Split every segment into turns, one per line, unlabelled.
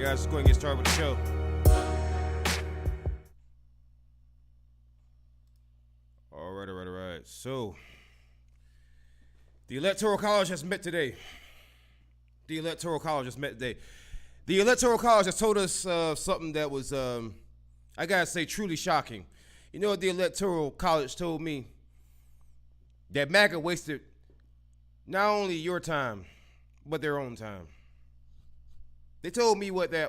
guys, let's go ahead and get started with the show. All right. So, the Electoral College has met today. The Electoral College has told us something that was, I gotta say, truly shocking. You know what the Electoral College told me? That MAGA wasted not only your time, but their own time. They told me what I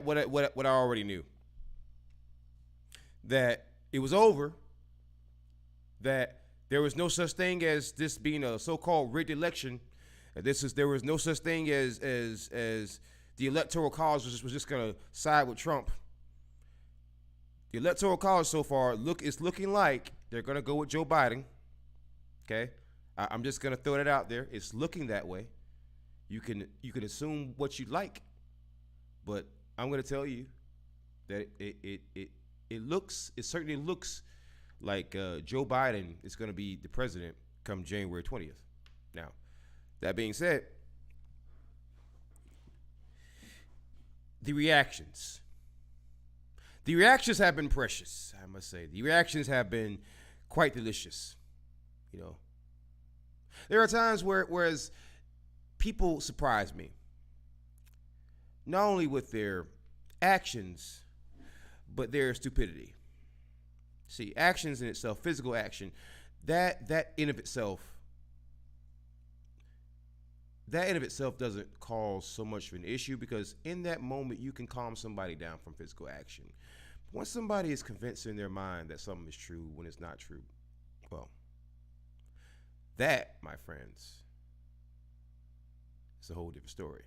already knew. That it was over. That there was no such thing as this being a so-called rigged election. There was no such thing as the Electoral College was just gonna side with Trump. The Electoral College so far is looking like they're gonna go with Joe Biden. Okay, I'm just gonna throw that out there. It's looking that way. You can assume what you like, but I'm gonna tell you that it certainly looks like Joe Biden is gonna be the president come January 20th. Now, that being said, the reactions have been precious, I must say. The reactions have been quite delicious. You know, there are times whereas people surprise me, not only with their actions, but their stupidity. See, actions in itself, physical action, that in of itself doesn't cause so much of an issue, because in that moment you can calm somebody down from physical action. But once somebody is convinced in their mind that something is true when it's not true, well, that, my friends, is a whole different story.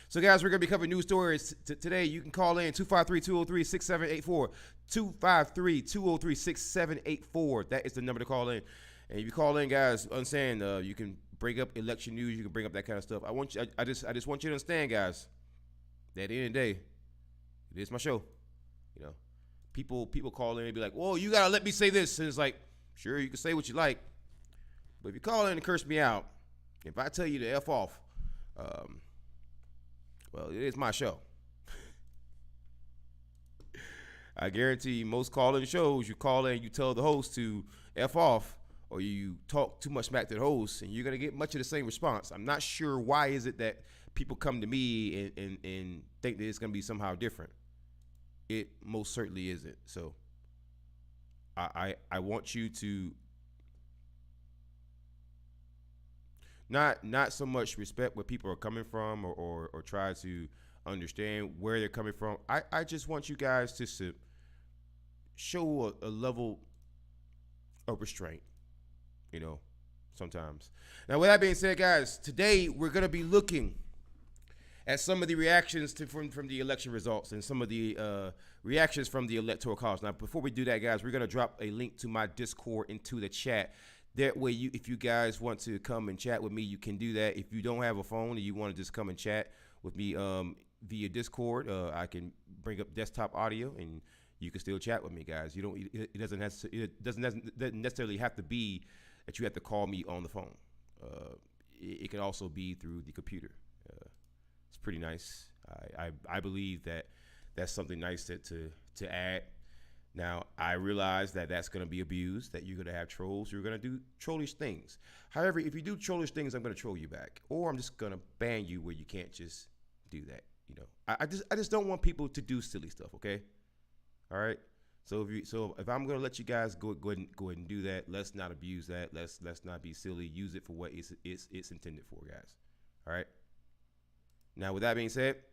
So, guys, we're going to be covering news stories today. You can call in 253-203-6784. 253-203-6784. That is the number to call in. And if you call in, guys, understand you can bring up election news. You can bring up that kind of stuff. I just want you to understand, guys, that at the end of the day, it is my show. You know, people call in and be like, "Whoa, you gotta let me say this." And it's like, sure, you can say what you like, but if you call in and curse me out, if I tell you to F off, well, it is my show. I guarantee most call-in shows, you call in, you tell the host to F off, or you talk too much smack to the host, and you're going to get much of the same response. I'm not sure why is it that people come to me and think that it's going to be somehow different. It most certainly isn't. So I want you to not so much respect where people are coming from or try to understand where they're coming from. I just want you guys to show a level of restraint, you know, sometimes. Now, with that being said, guys, today we're going to be looking at some of the reactions from the election results and some of the reactions from the Electoral College. Now, before we do that, guys, we're going to drop a link to my Discord into the chat. That way, if you guys want to come and chat with me, you can do that. If you don't have a phone and you want to just come and chat with me via Discord, I can bring up desktop audio and you can still chat with me, guys. It doesn't necessarily have to be that you have to call me on the phone. It can also be through the computer. It's pretty nice. I believe that that's something nice to add. Now, I realize that that's going to be abused, that you're going to have trolls, you're going to do trollish things. However, if you do trollish things, I'm going to troll you back, or I'm just going to ban you where you can't just do that. You know, I just don't want people to do silly stuff. Okay, all right. So if I'm going to let you guys go ahead and do that, let's not abuse that. Let's not be silly. Use it for what it's intended for, guys. All right. Now, with that being said,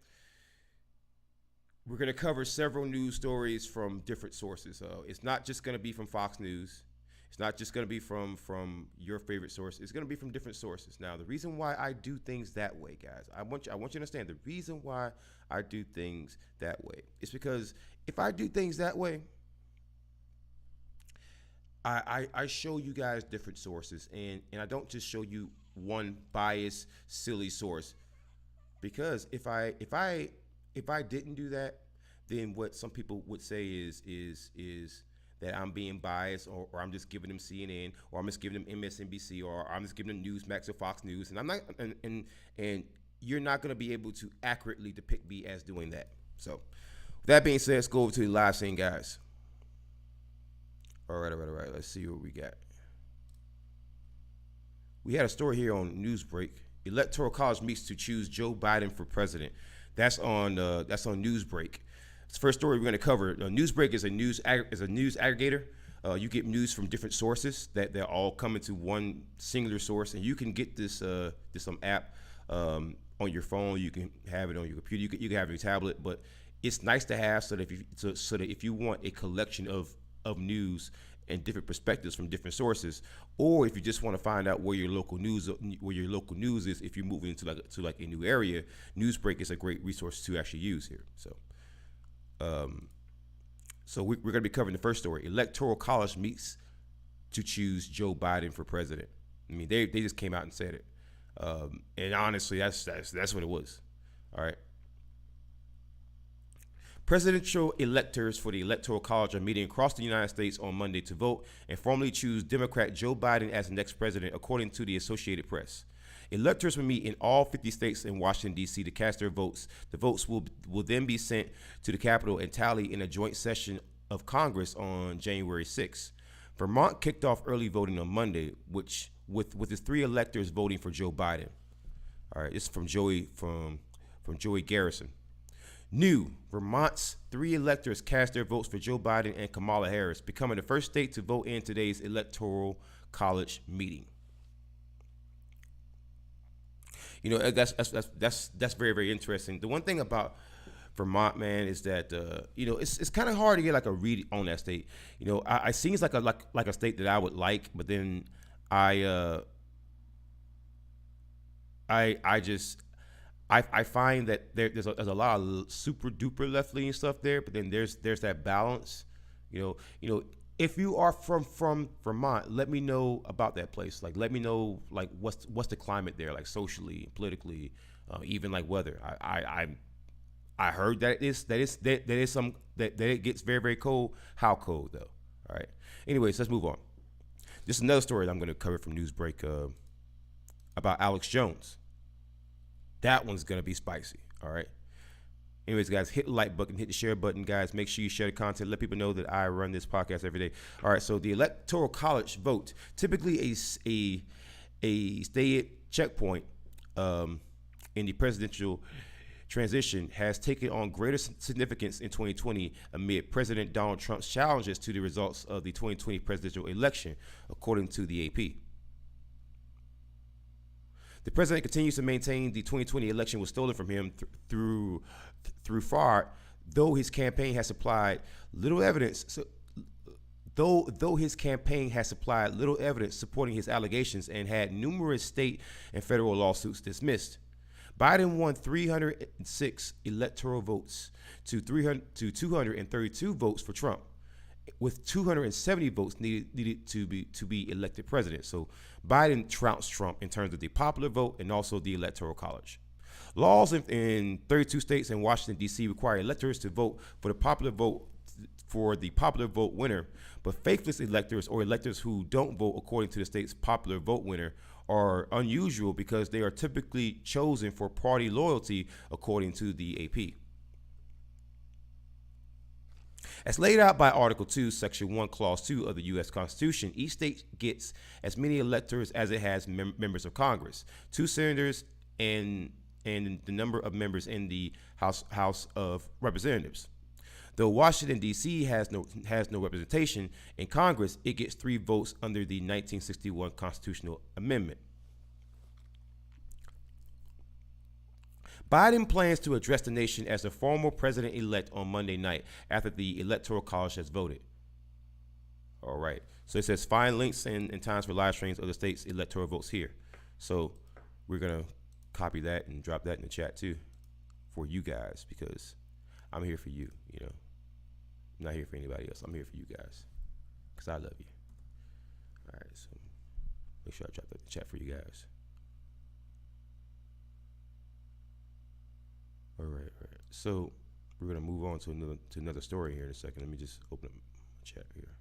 we're going to cover several news stories from different sources. It's not just going to be from Fox News. It's not just going to be from your favorite source. It's going to be from different sources. Now, the reason why I do things that way, guys, I want you to understand the reason why I do things that way. It's because if I do things that way, I show you guys different sources, and I don't just show you one biased, silly source. Because if I didn't do that, then what some people would say is that I'm being biased, or I'm just giving them CNN, or I'm just giving them MSNBC, or I'm just giving them Newsmax or Fox News, and I'm not. And you're not going to be able to accurately depict me as doing that. So, with that being said, let's go over to the live scene, guys. All right. Let's see what we got. We had a story here on Newsbreak. Electoral College meets to choose Joe Biden for president. That's on Newsbreak. It's the first story we're going to cover. Newsbreak is a news aggregator. You get news from different sources that they're all coming to one singular source, and you can get this app on your phone. You can have it on your computer. You can have it on your tablet, but it's nice to have so that if you want a collection of news and different perspectives from different sources, or if you just want to find out where your local news is, if you're moving into like a new area, Newsbreak is a great resource to actually use here. So we're going to be covering the first story. Electoral College meets to choose Joe Biden for president. I mean, they just came out and said it, and honestly, that's what it was. All right. Presidential electors for the Electoral College are meeting across the United States on Monday to vote and formally choose Democrat Joe Biden as the next president, according to the Associated Press. Electors will meet in all 50 states and Washington, D.C. to cast their votes. The votes will then be sent to the Capitol and tally in a joint session of Congress on January 6th. Vermont kicked off early voting on Monday, with its 3 electors voting for Joe Biden. All right, this is from Joey Garrison. New, Vermont's 3 electors cast their votes for Joe Biden and Kamala Harris, becoming the first state to vote in today's Electoral College meeting. You know, that's very, very interesting. The one thing about Vermont, man, is that you know, it's kind of hard to get like a read on that state. You know, I seems like a state that I would like, but then I find that there's a lot of super duper left leaning stuff there, but then there's that balance. You know, if you are from Vermont, let me know about that place. Like, let me know like what's the climate there, like socially, politically, even like weather. I heard that it gets very, very cold. How cold though? All right. Anyways, let's move on. This is another story that I'm going to cover from Newsbreak about Alex Jones. That one's going to be spicy, all right? Anyways, guys, hit the like button, hit the share button, guys. Make sure you share the content. Let people know that I run this podcast every day. All right, so the Electoral College vote, typically a state checkpoint in the presidential transition, has taken on greater significance in 2020 amid President Donald Trump's challenges to the results of the 2020 presidential election, according to the AP. The president continues to maintain the 2020 election was stolen from him through fraud, though his campaign has supplied little evidence. Though his campaign has supplied little evidence supporting his allegations and had numerous state and federal lawsuits dismissed. Biden won 306 electoral votes to 232 votes for Trump, with 270 votes needed to be elected president. So Biden trounced Trump in terms of the popular vote and also the Electoral College. Laws in 32 states and Washington, D.C. require electors to vote for the popular vote winner, but faithless electors or electors who don't vote according to the state's popular vote winner are unusual because they are typically chosen for party loyalty, according to the AP. As laid out by Article 2, Section 1, Clause 2 of the U.S. Constitution, each state gets as many electors as it has members of Congress, 2 senators, and the number of members in the House of Representatives. Though Washington, D.C. has no representation in Congress, it gets 3 votes under the 1961 Constitutional Amendment. Biden plans to address the nation as the former president-elect on Monday night after the Electoral College has voted. All right. So it says find links and times for live streams of the state's electoral votes here. So we're going to copy that and drop that in the chat too for you guys, because I'm here for you, you know. I'm not here for anybody else. I'm here for you guys because I love you. All right. So make sure I drop that in the chat for you guys. All right. So we're gonna move on to another story here in a second. Let me just open up my chat here.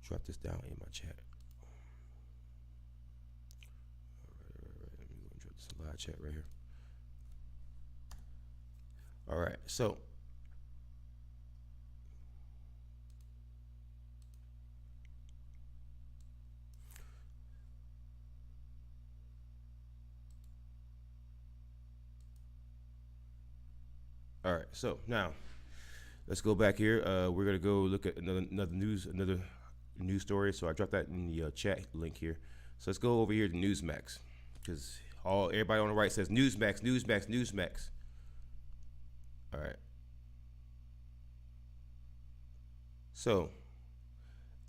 Drop this down in my chat. All right. Let me go and drop this live chat right here. So all right. So now let's go back here. We're gonna go look at another news story. So I dropped that in the chat link here. So let's go over here to Newsmax, because everybody on the right says Newsmax, Newsmax, Newsmax. All right. So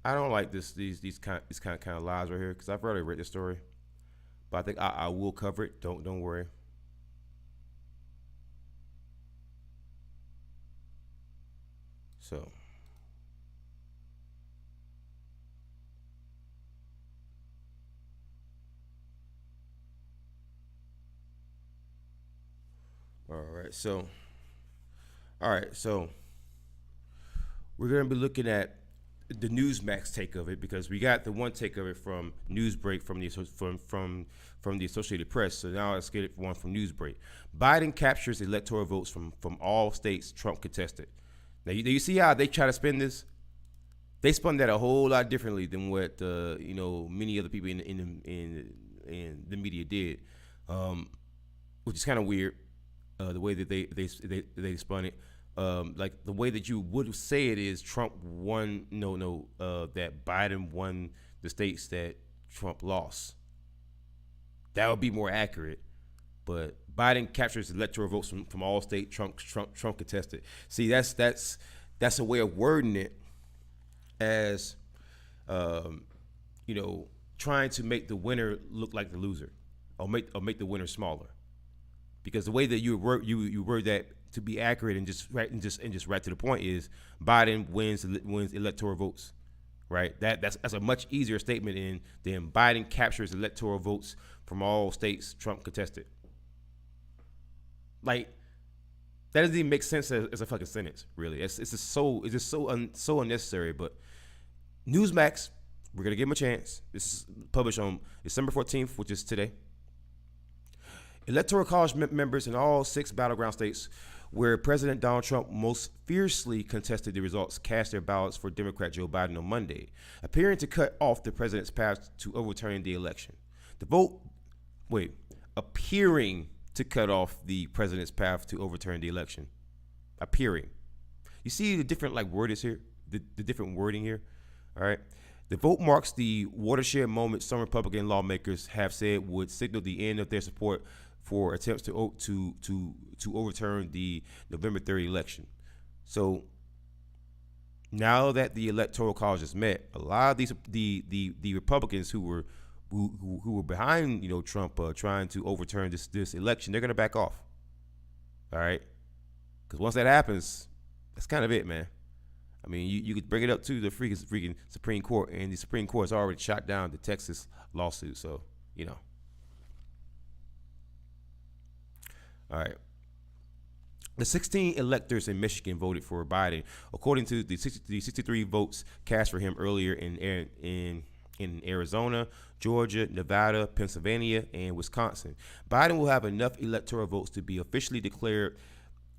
I don't like these kind of lies right here, because I've already read the story, but I think I will cover it. Don't worry. So all right. So we're gonna be looking at the Newsmax take of it, because we got the one take of it from Newsbreak from the Associated Press. So now let's get one from Newsbreak. Biden captures electoral votes from all states Trump contested. Now you see how they try to spin this? They spun that a whole lot differently than what many other people in the media did, which is kind of weird. The way that they spun it. Like the way that you would say it is Trump won, that Biden won the states that Trump lost. That would be more accurate. But Biden captures electoral votes from all states Trump contested. See, that's a way of wording it as, trying to make the winner look like the loser, or make the winner smaller. Because the way that you word that to be accurate and just right to the point is Biden wins electoral votes, right? That's a much easier statement than Biden captures electoral votes from all states Trump contested. Like, that doesn't even make sense as a fucking sentence, really. It's just so unnecessary. But Newsmax, we're gonna give him a chance. This is published on December 14th, which is today. Electoral college members in all 6 battleground states where President Donald Trump most fiercely contested the results cast their ballots for Democrat Joe Biden on Monday, appearing to cut off the president's path to overturning the election. Appearing to cut off the president's path to overturn the election. Appearing. You see the different word is here, the different wording here. All right. The vote marks the watershed moment some Republican lawmakers have said would signal the end of their support for attempts to overturn the November 3rd election. So now that the Electoral College has met, a lot of these the Republicans who were behind Trump trying to overturn this election, they're gonna back off. All right, because once that happens, that's kind of it, man. I mean, you could bring it up to the freaking Supreme Court, and the Supreme Court has already shot down the Texas lawsuit. So All right. The 16 electors in Michigan voted for Biden, according to the 63 votes cast for him earlier in Arizona, Georgia, Nevada, Pennsylvania, and Wisconsin. Biden will have enough electoral votes to be officially declared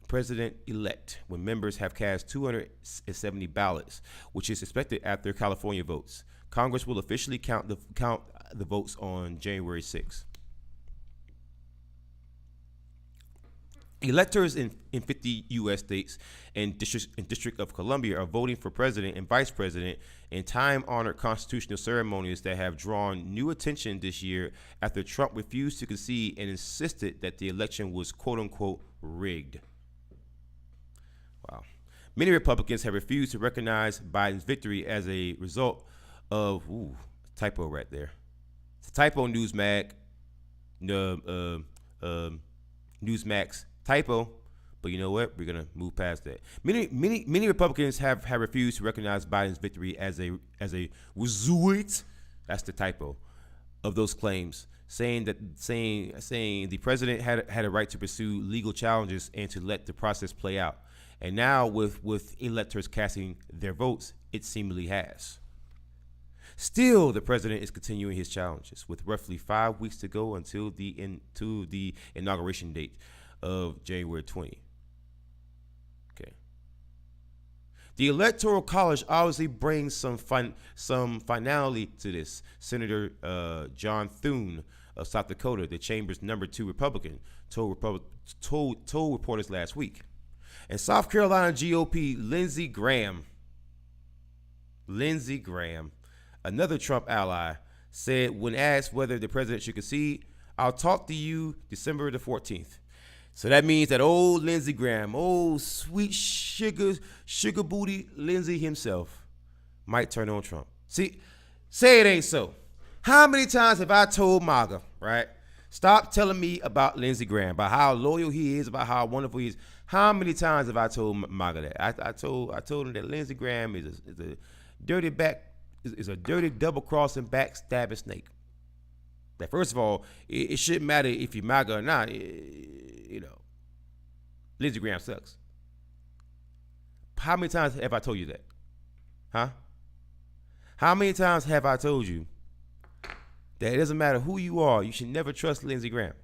president-elect when members have cast 270 ballots, which is expected after California votes. Congress will officially count the votes on January 6th. Electors in 50 U.S. states and District of Columbia are voting for president and vice president in time-honored constitutional ceremonies that have drawn new attention this year after Trump refused to concede and insisted that the election was quote-unquote rigged. Wow. Many Republicans have refused to recognize Biden's victory as a result of typo right there. It's a typo, Newsmax. Newsmax. Typo, but you know what? We're gonna move past that. Many Republicans have refused to recognize Biden's victory as a result. That's the typo of those claims, saying the president had a right to pursue legal challenges and to let the process play out. And now with electors casting their votes, it seemingly has. Still, the president is continuing his challenges with roughly 5 weeks to go until the inauguration date of January 20. The Electoral College obviously brings some finality to this. Senator John Thune of South Dakota, the chamber's #2 Republican, told reporters last week. And South Carolina GOP Lindsey Graham, another Trump ally, said when asked whether the president should concede, "I'll talk to you December the 14th. So that means that old Lindsey Graham, old sweet sugar booty Lindsey himself, might turn on Trump. See, say it ain't so. How many times have I told MAGA, right? Stop telling me about Lindsey Graham, about how loyal he is, about how wonderful he is. How many times have I told MAGA that? I told him that Lindsey Graham is a dirty double-crossing, backstabbing snake. That first of all, it shouldn't matter if you're MAGA or not. Lindsey Graham sucks. How many times have I told you that? Huh? How many times have I told you that it doesn't matter who you are, you should never trust Lindsey Graham?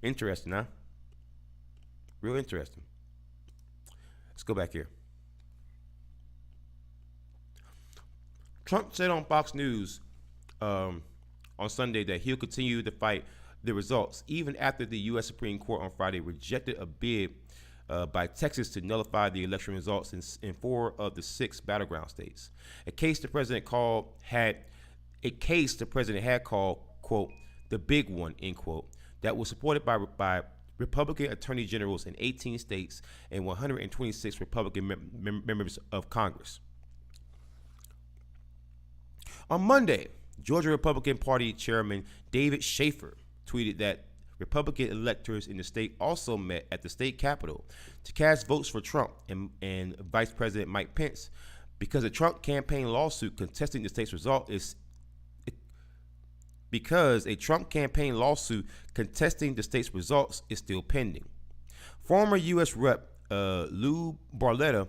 Interesting, huh? Real interesting. Let's go back here. Trump said on Fox News on Sunday that he'll continue to fight the results even after the U.S. Supreme Court on Friday rejected a bid by Texas to nullify the election results in 4 of the 6 battleground states. A case the president had called, quote, the big one, end quote, that was supported by Republican attorney generals in 18 states and 126 Republican members of Congress. On Monday, Georgia Republican Party Chairman David Schaefer tweeted that Republican electors in the state also met at the state capitol to cast votes for Trump and Vice President Mike Pence because a Trump campaign lawsuit contesting the state's result is still pending. Former U.S. Rep. Lou Barletta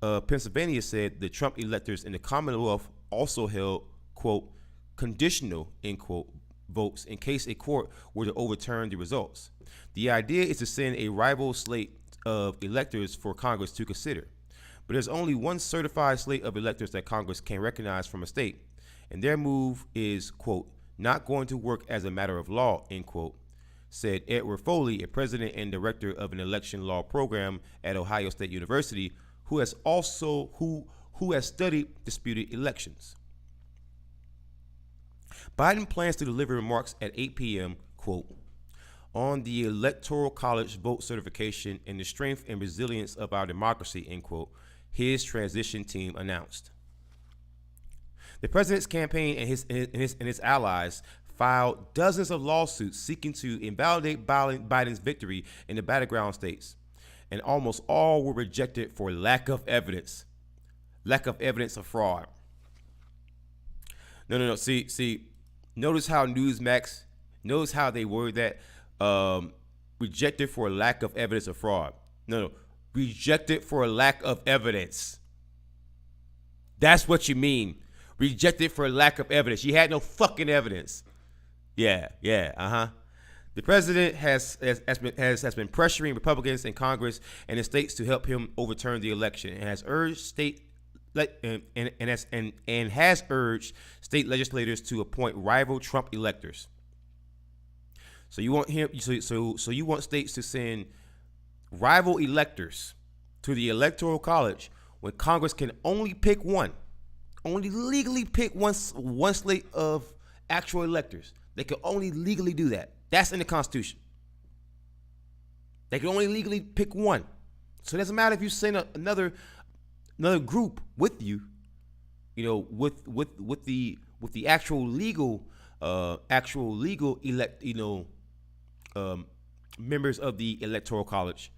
of Pennsylvania said the Trump electors in the Commonwealth also held, quote, conditional, end quote, votes in case a court were to overturn the results. The idea is to send a rival slate of electors for Congress to consider. But there's only one certified slate of electors that Congress can recognize from a state, and their move is, quote, not going to work as a matter of law, end quote, said Edward Foley, a president and director of an election law program at Ohio State University, who has studied disputed elections. Biden plans to deliver remarks at 8 p.m., quote, on the Electoral College vote certification and the strength and resilience of our democracy, end quote, his transition team announced. The president's campaign and his allies filed dozens of lawsuits seeking to invalidate Biden's victory in the battleground states, and almost all were rejected for lack of evidence of fraud. No. See. Notice how Newsmax, notice how they word that, rejected for lack of evidence of fraud. No, rejected for lack of evidence. That's what you mean. Rejected for lack of evidence. You had no fucking evidence. Yeah, The president has been pressuring Republicans in Congress and in states to help him overturn the election, and has urged has urged state legislators to appoint rival Trump electors. So you want you want states to send rival electors to the Electoral College when Congress can only pick one, only legally pick one slate of actual electors. They can only legally do that. That's in the Constitution. They can only legally pick one. So it doesn't matter if you send another group with you, with the actual legal members of the Electoral College.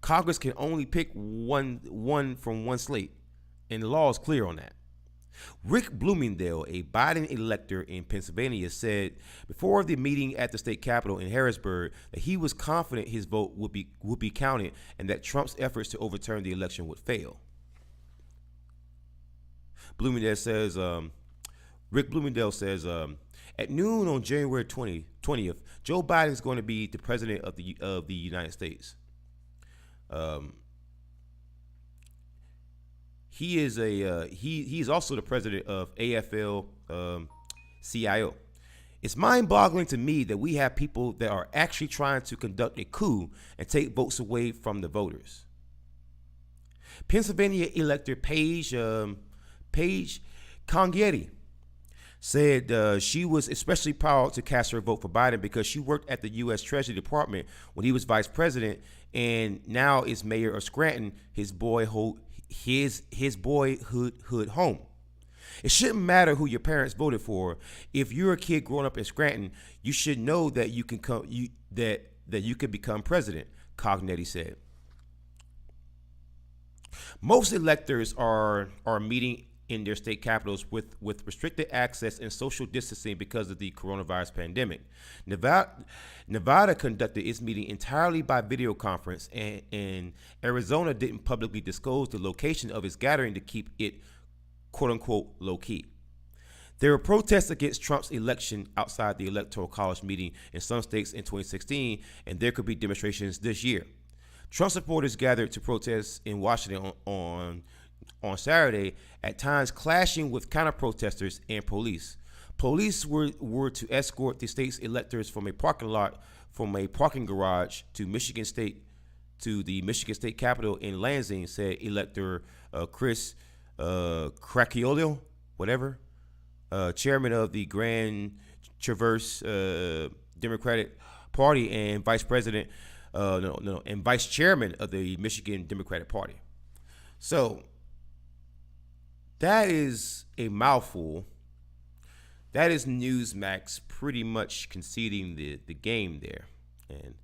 Congress can only pick one from one slate, and the law is clear on that. Rick Bloomingdale, a Biden elector in Pennsylvania, said before the meeting at the state capitol in Harrisburg that he was confident his vote would be counted and that Trump's efforts to overturn the election would fail. Rick Bloomingdale says, at noon on January 20th, Joe Biden is going to be the president of the United States. He is he's also the president of AFL CIO. It's mind-boggling to me that we have people that are actually trying to conduct a coup and take votes away from the voters. Pennsylvania elector Paige Congietti said she was especially proud to cast her vote for Biden because she worked at the U.S. Treasury Department when he was vice president, and now is mayor of Scranton, his boyhood home. It shouldn't matter who your parents voted for. If you're a kid growing up in Scranton, you should know that you can that you can become president, Cognetti said. Most electors are meeting in their state capitals with restricted access and social distancing because of the coronavirus pandemic. Nevada conducted its meeting entirely by video conference, and Arizona didn't publicly disclose the location of its gathering to keep it quote-unquote low-key. There were protests against Trump's election outside the Electoral College meeting in some states in 2016, and there could be demonstrations this year. Trump supporters gathered to protest in Washington on Saturday, at times clashing with counter-protesters and police. Police were to escort the state's electors from a parking garage to the Michigan State Capitol in Lansing, said Elector Chris Cracchiolo, chairman of the Grand Traverse Democratic Party and vice chairman of the Michigan Democratic Party. So that is a mouthful. That is Newsmax pretty much conceding the game there. And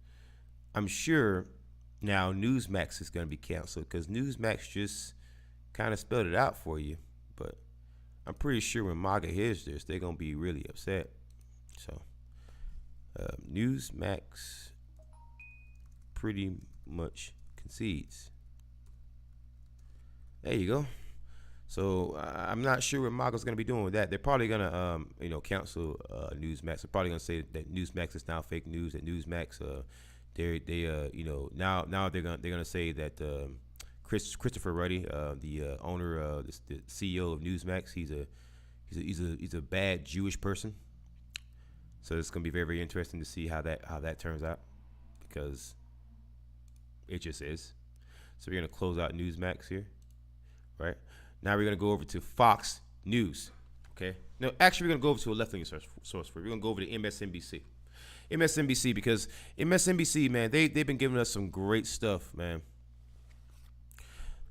I'm sure now Newsmax is going to be canceled because Newsmax just kind of spelled it out for you. But I'm pretty sure when MAGA hears this, they're going to be really upset. So Newsmax pretty much concedes. There you go. So I'm not sure what MAGA's going to be doing with that. They're probably going to, cancel Newsmax. They're probably going to say that Newsmax is now fake news. That Newsmax, now they're going to say that Christopher Ruddy, the owner, the CEO of Newsmax, he's a bad Jewish person. So it's going to be very, very interesting to see how that turns out, because it just is. So we're going to close out Newsmax here, right? Now we're going to go over to Fox News, okay? No, actually, we're going to go over to a left-wing source. We're going to go over to MSNBC. MSNBC, because MSNBC, man, they've been giving us some great stuff, man.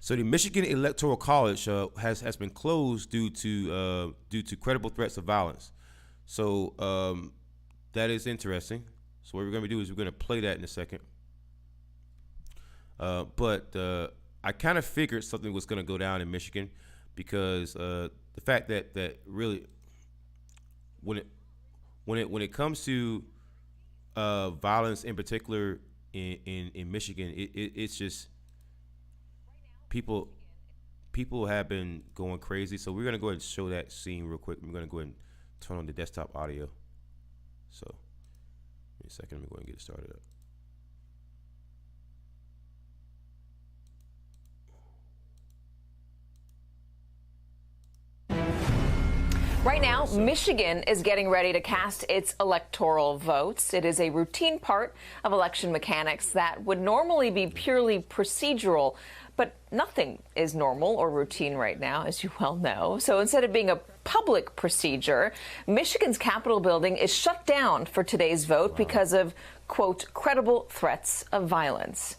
So the Michigan Electoral College has been closed due to credible threats of violence. So that is interesting. So what we're going to do is we're going to play that in a second. But I kind of figured something was going to go down in Michigan, because the fact that really when it comes to violence in particular in Michigan, it's just people have been going crazy. So we're going to go ahead and show that scene real quick. I'm going to go ahead and turn on the desktop audio. So give me a second. Let me go ahead and get it started up.
Right now, Michigan is getting ready to cast its electoral votes. It is a routine part of election mechanics that would normally be purely procedural, but nothing is normal or routine right now, as you well know. So instead of being a public procedure, Michigan's Capitol building is shut down for today's vote because of, quote, credible threats of violence.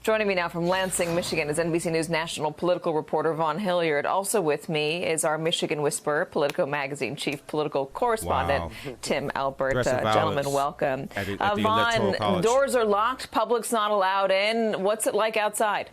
Joining me now from Lansing, Michigan, is NBC News national political reporter Vaughn Hilliard. Also with me is our Michigan Whisperer, Politico Magazine chief political correspondent, Tim Alpert. Gentlemen, welcome. Vaughn, doors are locked, public's not allowed in. What's it like outside?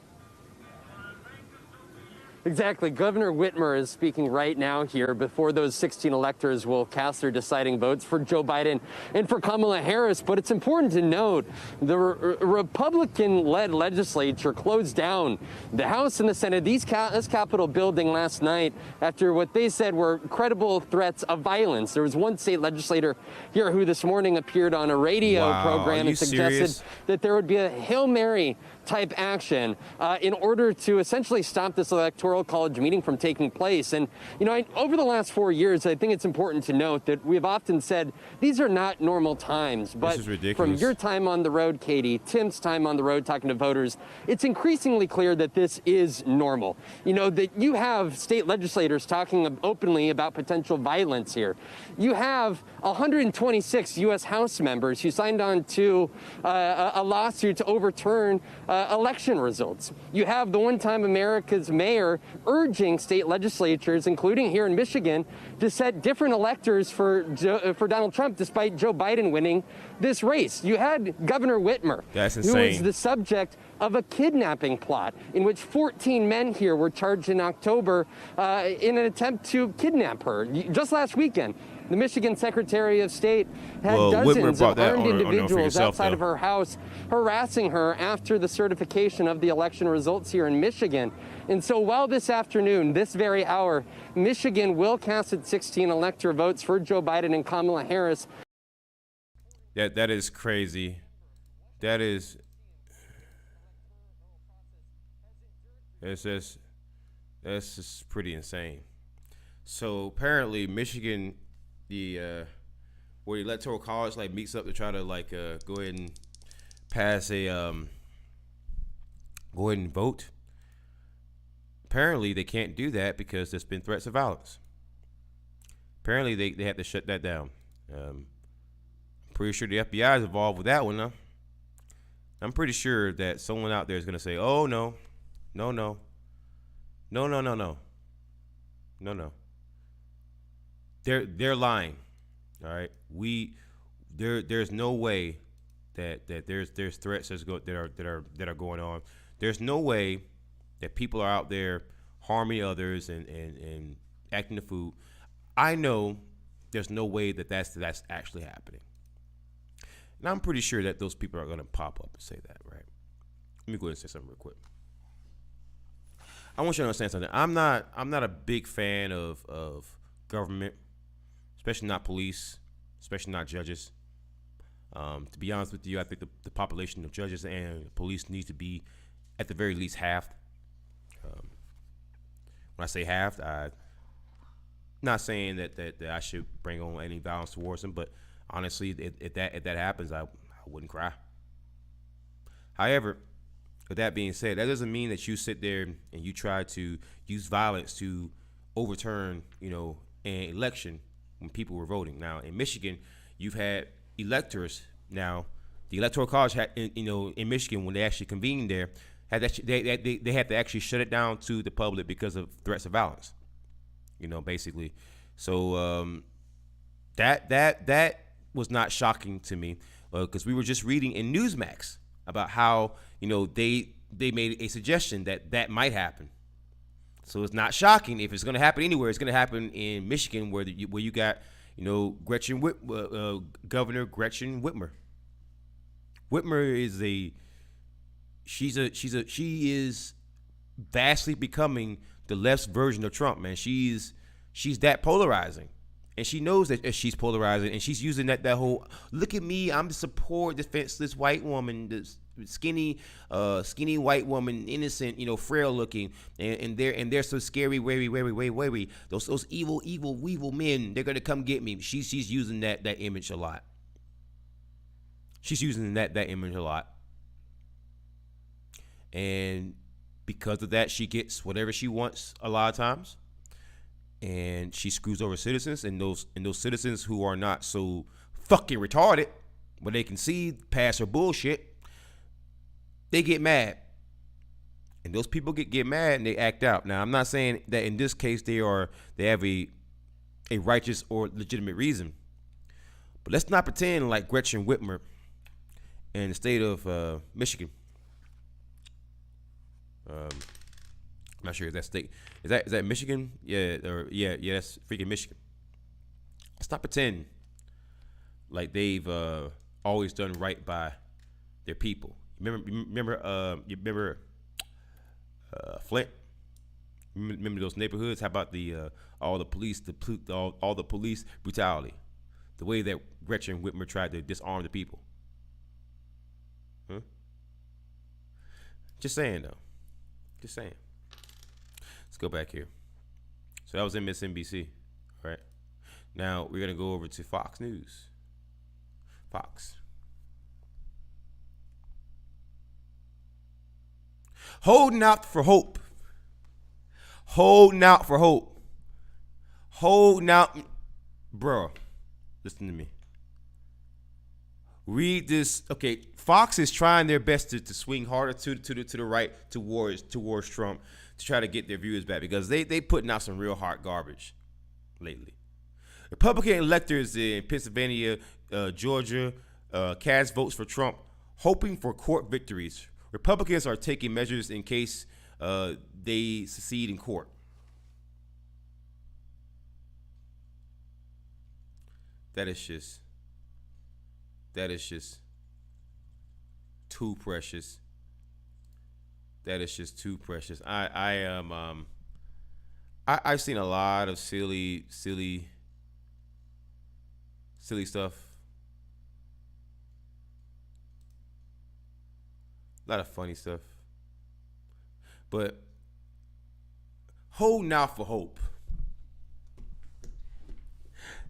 Exactly. Governor Whitmer is speaking right now here before those 16 electors will cast their deciding votes for Joe Biden and for Kamala Harris. But it's important to note the Republican-led legislature closed down the House and the Senate, this Capitol building last night after what they said were credible threats of violence. There was one state legislator here who this morning appeared on a radio program and suggested that there would be a Hail Mary type action in order to essentially stop this electoral college meeting from taking place. And, you know, over the last 4 years, I think it's important to note that we've often said these are not normal times. But from your time on the road, Katie, Tim's time on the road talking to voters, it's increasingly clear that this is normal. You know, that you have state legislators talking openly about potential violence here. You have 126 U.S. House members who signed on to a lawsuit to overturn election results. You have the one-time America's mayor urging state legislatures, including here in Michigan, to set different electors for Donald Trump, despite Joe Biden winning this race. You had Governor Whitmer, who was the subject of a kidnapping plot in which 14 men here were charged in October in an attempt to kidnap her. Just last weekend, the Michigan Secretary of State had dozens of armed individuals outside of her house harassing her after the certification of the election results here in Michigan. And so while this afternoon, this very hour, Michigan will cast its 16 elector votes for Joe Biden and Kamala Harris.
That is crazy. That's just pretty insane. So apparently Michigan, where the electoral college like meets up to try to like go ahead and pass a go ahead and vote. Apparently they can't do that because there's been threats of violence. Apparently they had to shut that down. Pretty sure the FBI is involved with that one, though. I'm pretty sure that someone out there is gonna say, "Oh no, no, no, no, no, no, no, no, no." They're lying. All right, there's no way that there's threats that are going on. There's no way that people are out there harming others and acting the fool. I know there's no way that that's actually happening. And I'm pretty sure that those people are going to pop up and say that, right? Let me go ahead and say something real quick. I want you to understand something. I'm not a big fan of government, especially not police, especially not judges. To be honest with you, I think the population of judges and police needs to be at the very least halved. When I say halved, I'm not saying that I should bring on any violence towards them, but honestly, if that happens, I wouldn't cry. However, with that being said, that doesn't mean that you sit there and you try to use violence to overturn, an election when people were voting. Now, in Michigan, you've had electors. Now, the Electoral College had, in Michigan, when they actually convened there, they had to actually shut it down to the public because of threats of violence. Basically. So that was not shocking to me because we were just reading in Newsmax about how they made a suggestion that might happen. So it's not shocking if it's going to happen anywhere. It's going to happen in Michigan where you got Governor Gretchen Whitmer. Whitmer she is vastly becoming the left's version of Trump, man. She's that polarizing. And she knows that she's polarizing, and she's using that whole look at me, I'm to support this white woman, this skinny white woman, innocent, frail looking, and they're so scary, wary. Those evil men, they're gonna come get me. She's using that image a lot. She's using that image a lot, and because of that, she gets whatever she wants a lot of times. And she screws over citizens, and those citizens who are not so fucking retarded, but they can see past her bullshit, they get mad. And those people get mad and they act out. Now, I'm not saying that in this case they have a righteous or legitimate reason, but let's not pretend like Gretchen Whitmer in the state of Michigan. I'm not sure if that state is that Michigan? Yeah, that's freaking Michigan. Let's not pretend like they've always done right by their people. Remember Flint? Remember those neighborhoods? How about all the police brutality? The way that Gretchen Whitmer tried to disarm the people. Huh? Just saying though. Just saying. Let's go back here. So that was MSNBC, right? Now we're gonna go over to Fox News. Fox. Holding out for hope. Holding out for hope. Holding out, bro. Listen to me. Read this. Okay, Fox is trying their best to swing harder to the right towards Trump to try to get their viewers back because they putting out some real hard garbage lately. Republican electors in Pennsylvania, Georgia, cast votes for Trump, hoping for court victories. Republicans are taking measures in case they succeed in court. That is just too precious. That is just too precious. I've seen a lot of silly stuff. A lot of funny stuff. But holding out for hope.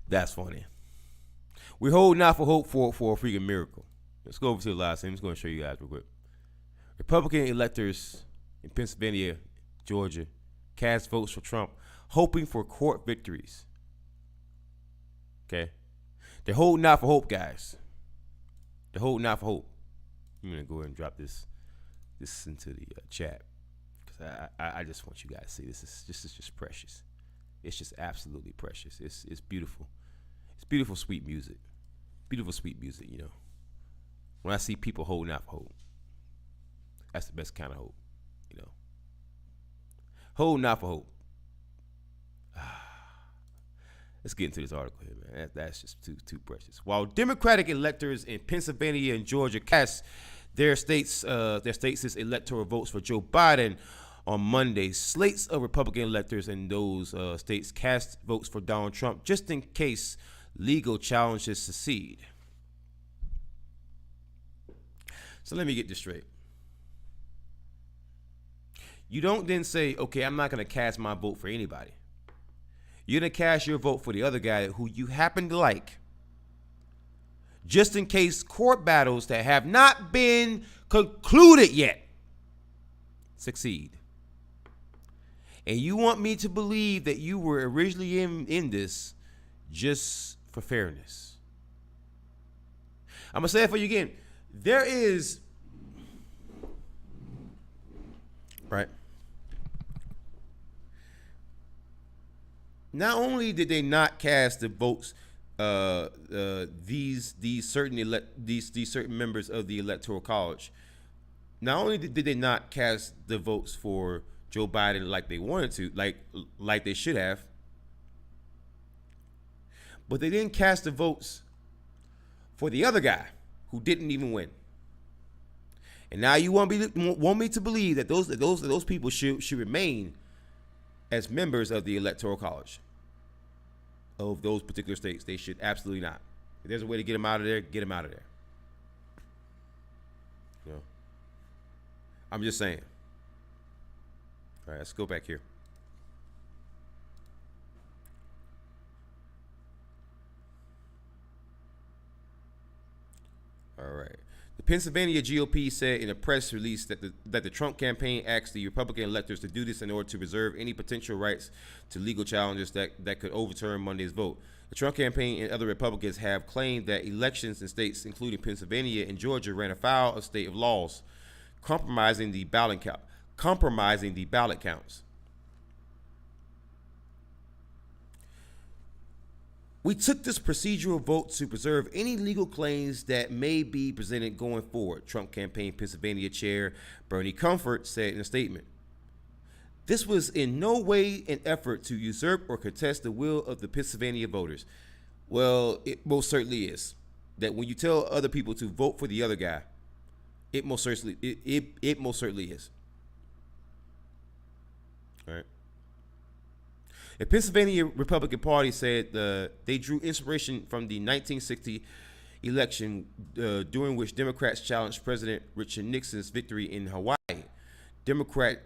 That's funny. We're holding out for hope for a freaking miracle. Let's go over to the last thing. I'm just going to show you guys real quick. Republican electors in Pennsylvania, Georgia, cast votes for Trump, hoping for court victories. Okay? They're holding out for hope, guys. They're holding out for hope. I'm going to go ahead and drop this into the chat because I just want you guys to see this is just precious. It's just absolutely precious. It's beautiful. It's beautiful, sweet music. Beautiful, sweet music, you know. When I see people holding out for hope, that's the best kind of hope, you know. Holding out for hope. Let's get into this article here, man. That's just too precious. While Democratic electors in Pennsylvania and Georgia cast their states' electoral votes for Joe Biden on Monday, slates of Republican electors in those states cast votes for Donald Trump just in case legal challenges succeed. So let me get this straight. You don't then say, okay, I'm not going to cast my vote for anybody. You're going to cast your vote for the other guy who you happen to like, just in case court battles that have not been concluded yet succeed. And you want me to believe that you were originally in this just for fairness. I'm going to say it for you again. There is, right? Not only did they not cast the votes, these certain members of the Electoral College, not only did they not cast the votes for Joe Biden like they wanted to, like they should have, but they didn't cast the votes for the other guy who didn't even win. And now you want me to believe that those people should remain as members of the Electoral College of those particular states. They should absolutely not. If there's a way to get them out of there, get them out of there. You know, I'm just saying. All right, let's go back here. All right. The Pennsylvania GOP said in a press release that the Trump campaign asked the Republican electors to do this in order to reserve any potential rights to legal challenges that could overturn Monday's vote. The Trump campaign and other Republicans have claimed that elections in states including Pennsylvania and Georgia ran afoul of state laws, compromising the ballot counts. We took this procedural vote to preserve any legal claims that may be presented going forward, Trump campaign Pennsylvania Chair Bernie Comfort said in a statement. This was in no way an effort to usurp or contest the will of the Pennsylvania voters. Well, it most certainly is. That when you tell other people to vote for the other guy, it most certainly is. All right. The Pennsylvania Republican Party said they drew inspiration from the 1960 election during which Democrats challenged President Richard Nixon's victory in Hawaii. Democratic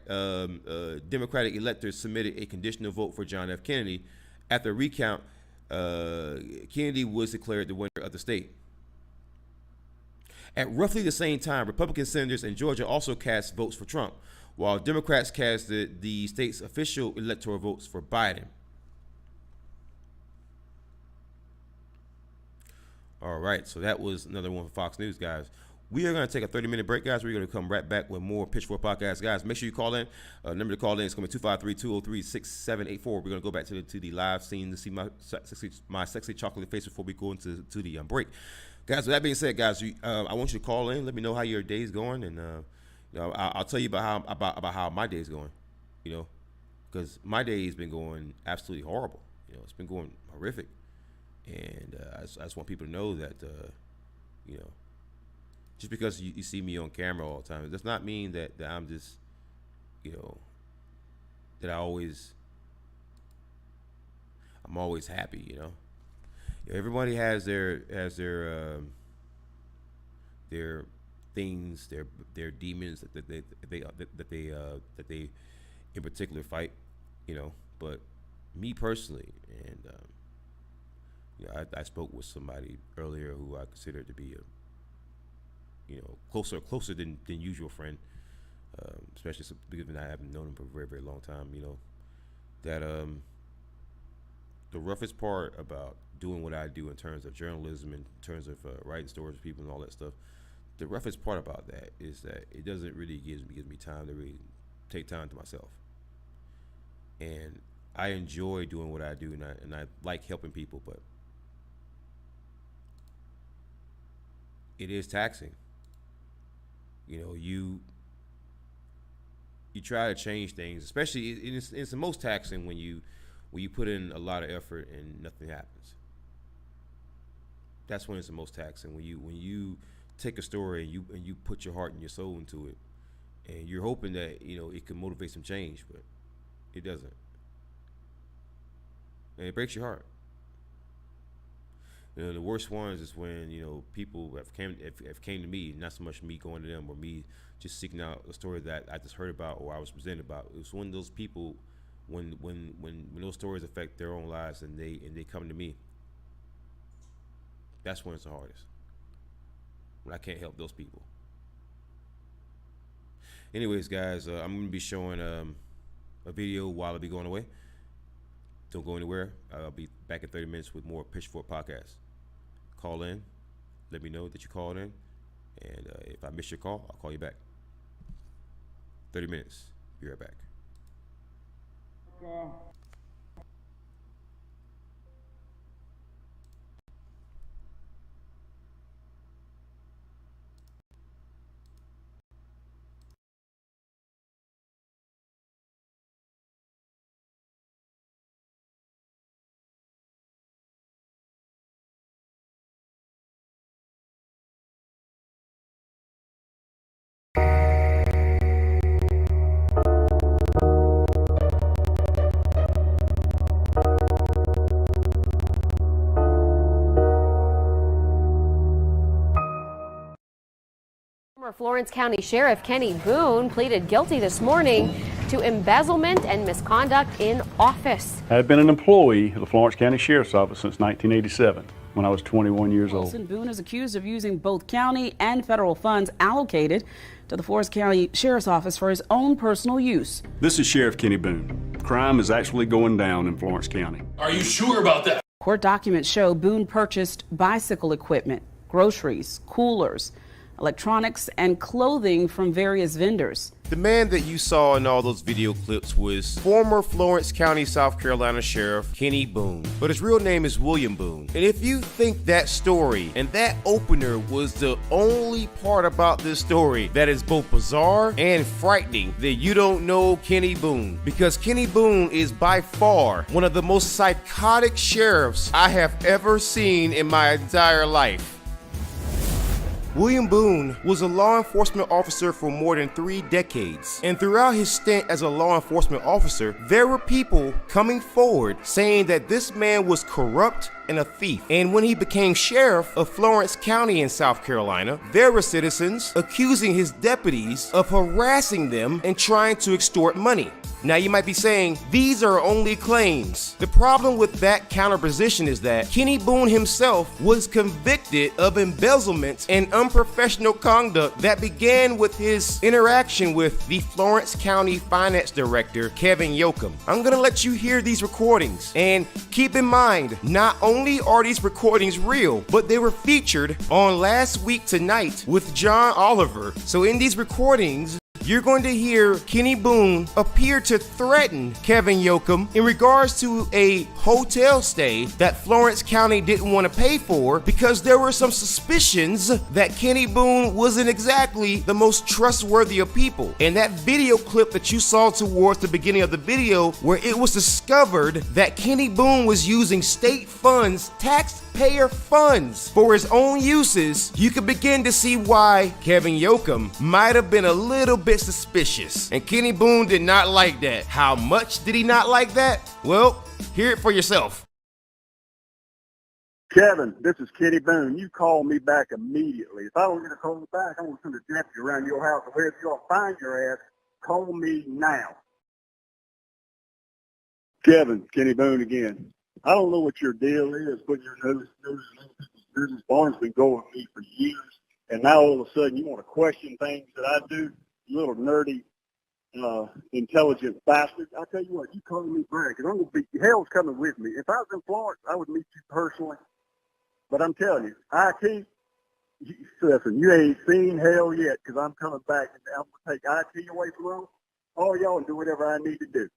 electors submitted a conditional vote for John F. Kennedy. After a recount, Kennedy was declared the winner of the state. At roughly the same time, Republican senators in Georgia also cast votes for Trump, while Democrats cast the state's official electoral votes for Biden. All right, so that was another one for Fox News, guys. We are going to take a 30-minute break, guys. We're going to come right back with more Pitchfork podcast, guys. Make sure you call in. Number to call in is going to be 253-203-6784. We're going to go back to the live scene to see my sexy chocolate face before we go into the break. Guys, with that being said, guys, I want you to call in. Let me know how your day's going, and I'll tell you about how my day's going. Because my day's been going absolutely horrible. It's been going horrific, and I just want people to know that just because you see me on camera all the time, it does not mean that I'm just that I'm always happy. Everybody has their things, their demons that they in particular fight, But me personally, and I spoke with somebody earlier who I consider to be a closer than usual friend, especially because I haven't known him for a very, very long time. That the roughest part about doing what I do in terms of journalism, in terms of writing stories for people and all that stuff, the roughest part about that is that it doesn't really give me time to really take time to myself. And I enjoy doing what I do, and I like helping people, but it is taxing. You try to change things, especially it's the most taxing when you put in a lot of effort and nothing happens. That's when it's the most taxing. When you take a story and you put your heart and your soul into it, and you're hoping that it can motivate some change, but it doesn't, and it breaks your heart. The worst ones is when people have came to me, not so much me going to them or me just seeking out a story that I just heard about or I was presented about. It was when those people, when those stories affect their own lives and they come to me. That's when it's the hardest. When I can't help those people. Anyways, guys, I'm gonna be showing a video while I'll be going away. Don't go anywhere. I'll be back in 30 minutes with more Pitchfork podcast. Call in. Let me know that you called in. And if I miss your call, I'll call you back. 30 minutes. Be right back.
Florence County Sheriff Kenny Boone pleaded guilty this morning to embezzlement and misconduct in office.
I had been an employee of the Florence County Sheriff's Office since 1987, when I was 21 years old.
Boone is accused of using both county and federal funds allocated to the Florence County Sheriff's Office for his own personal use.
This is Sheriff Kenny Boone. Crime is actually going down in Florence County.
Are you sure about that?
Court documents show Boone purchased bicycle equipment, groceries, coolers, electronics, and clothing from various vendors.
The man that you saw in all those video clips was former Florence County, South Carolina Sheriff Kenny Boone, but his real name is William Boone. And if you think that story and that opener was the only part about this story that is both bizarre and frightening, then you don't know Kenny Boone, because Kenny Boone is by far one of the most psychotic sheriffs I have ever seen in my entire life. William Boone was a law enforcement officer for more than 3 decades, and throughout his stint as a law enforcement officer, there were people coming forward saying that this man was corrupt and a thief. And when he became sheriff of Florence County in South Carolina, there were citizens accusing his deputies of harassing them and trying to extort money. Now you might be saying, these are only claims. The problem with that counterposition is that Kenny Boone himself was convicted of embezzlement and unprofessional conduct that began with his interaction with the Florence County Finance Director, Kevin Yoakum. I'm gonna let you hear these recordings, and keep in mind, not only are these recordings real, but they were featured on Last Week Tonight with John Oliver. So in these recordings, you're going to hear Kenny Boone appear to threaten Kevin Yoakum in regards to a hotel stay that Florence County didn't want to pay for because there were some suspicions that Kenny Boone wasn't exactly the most trustworthy of people. And that video clip that you saw towards the beginning of the video, where it was discovered that Kenny Boone was using state funds, taxpayer funds, for his own uses, you can begin to see why Kevin Yoakum might have been a little bit suspicious. And Kenny Boone did not like that. How much did he not like that? Well, hear it for yourself.
Kevin, this is Kenny Boone. You call me back immediately. If I don't get a call back, I'm going to send a deputy around your house, or wherever you're going to find your ass. Call me now. Kevin, Kenny Boone again. I don't know what your deal is, but your nose business barn's been going with me for years, and now all of a sudden you want to question things that I do. You little nerdy, intelligent bastard. I tell you what, you call me back, because I'm going to be, hell's coming with me. If I was in Florence, I would meet you personally. But I'm telling you, IT, listen, you ain't seen hell yet, because I'm coming back, and I'm going to take IT away from all y'all and do whatever I need to do.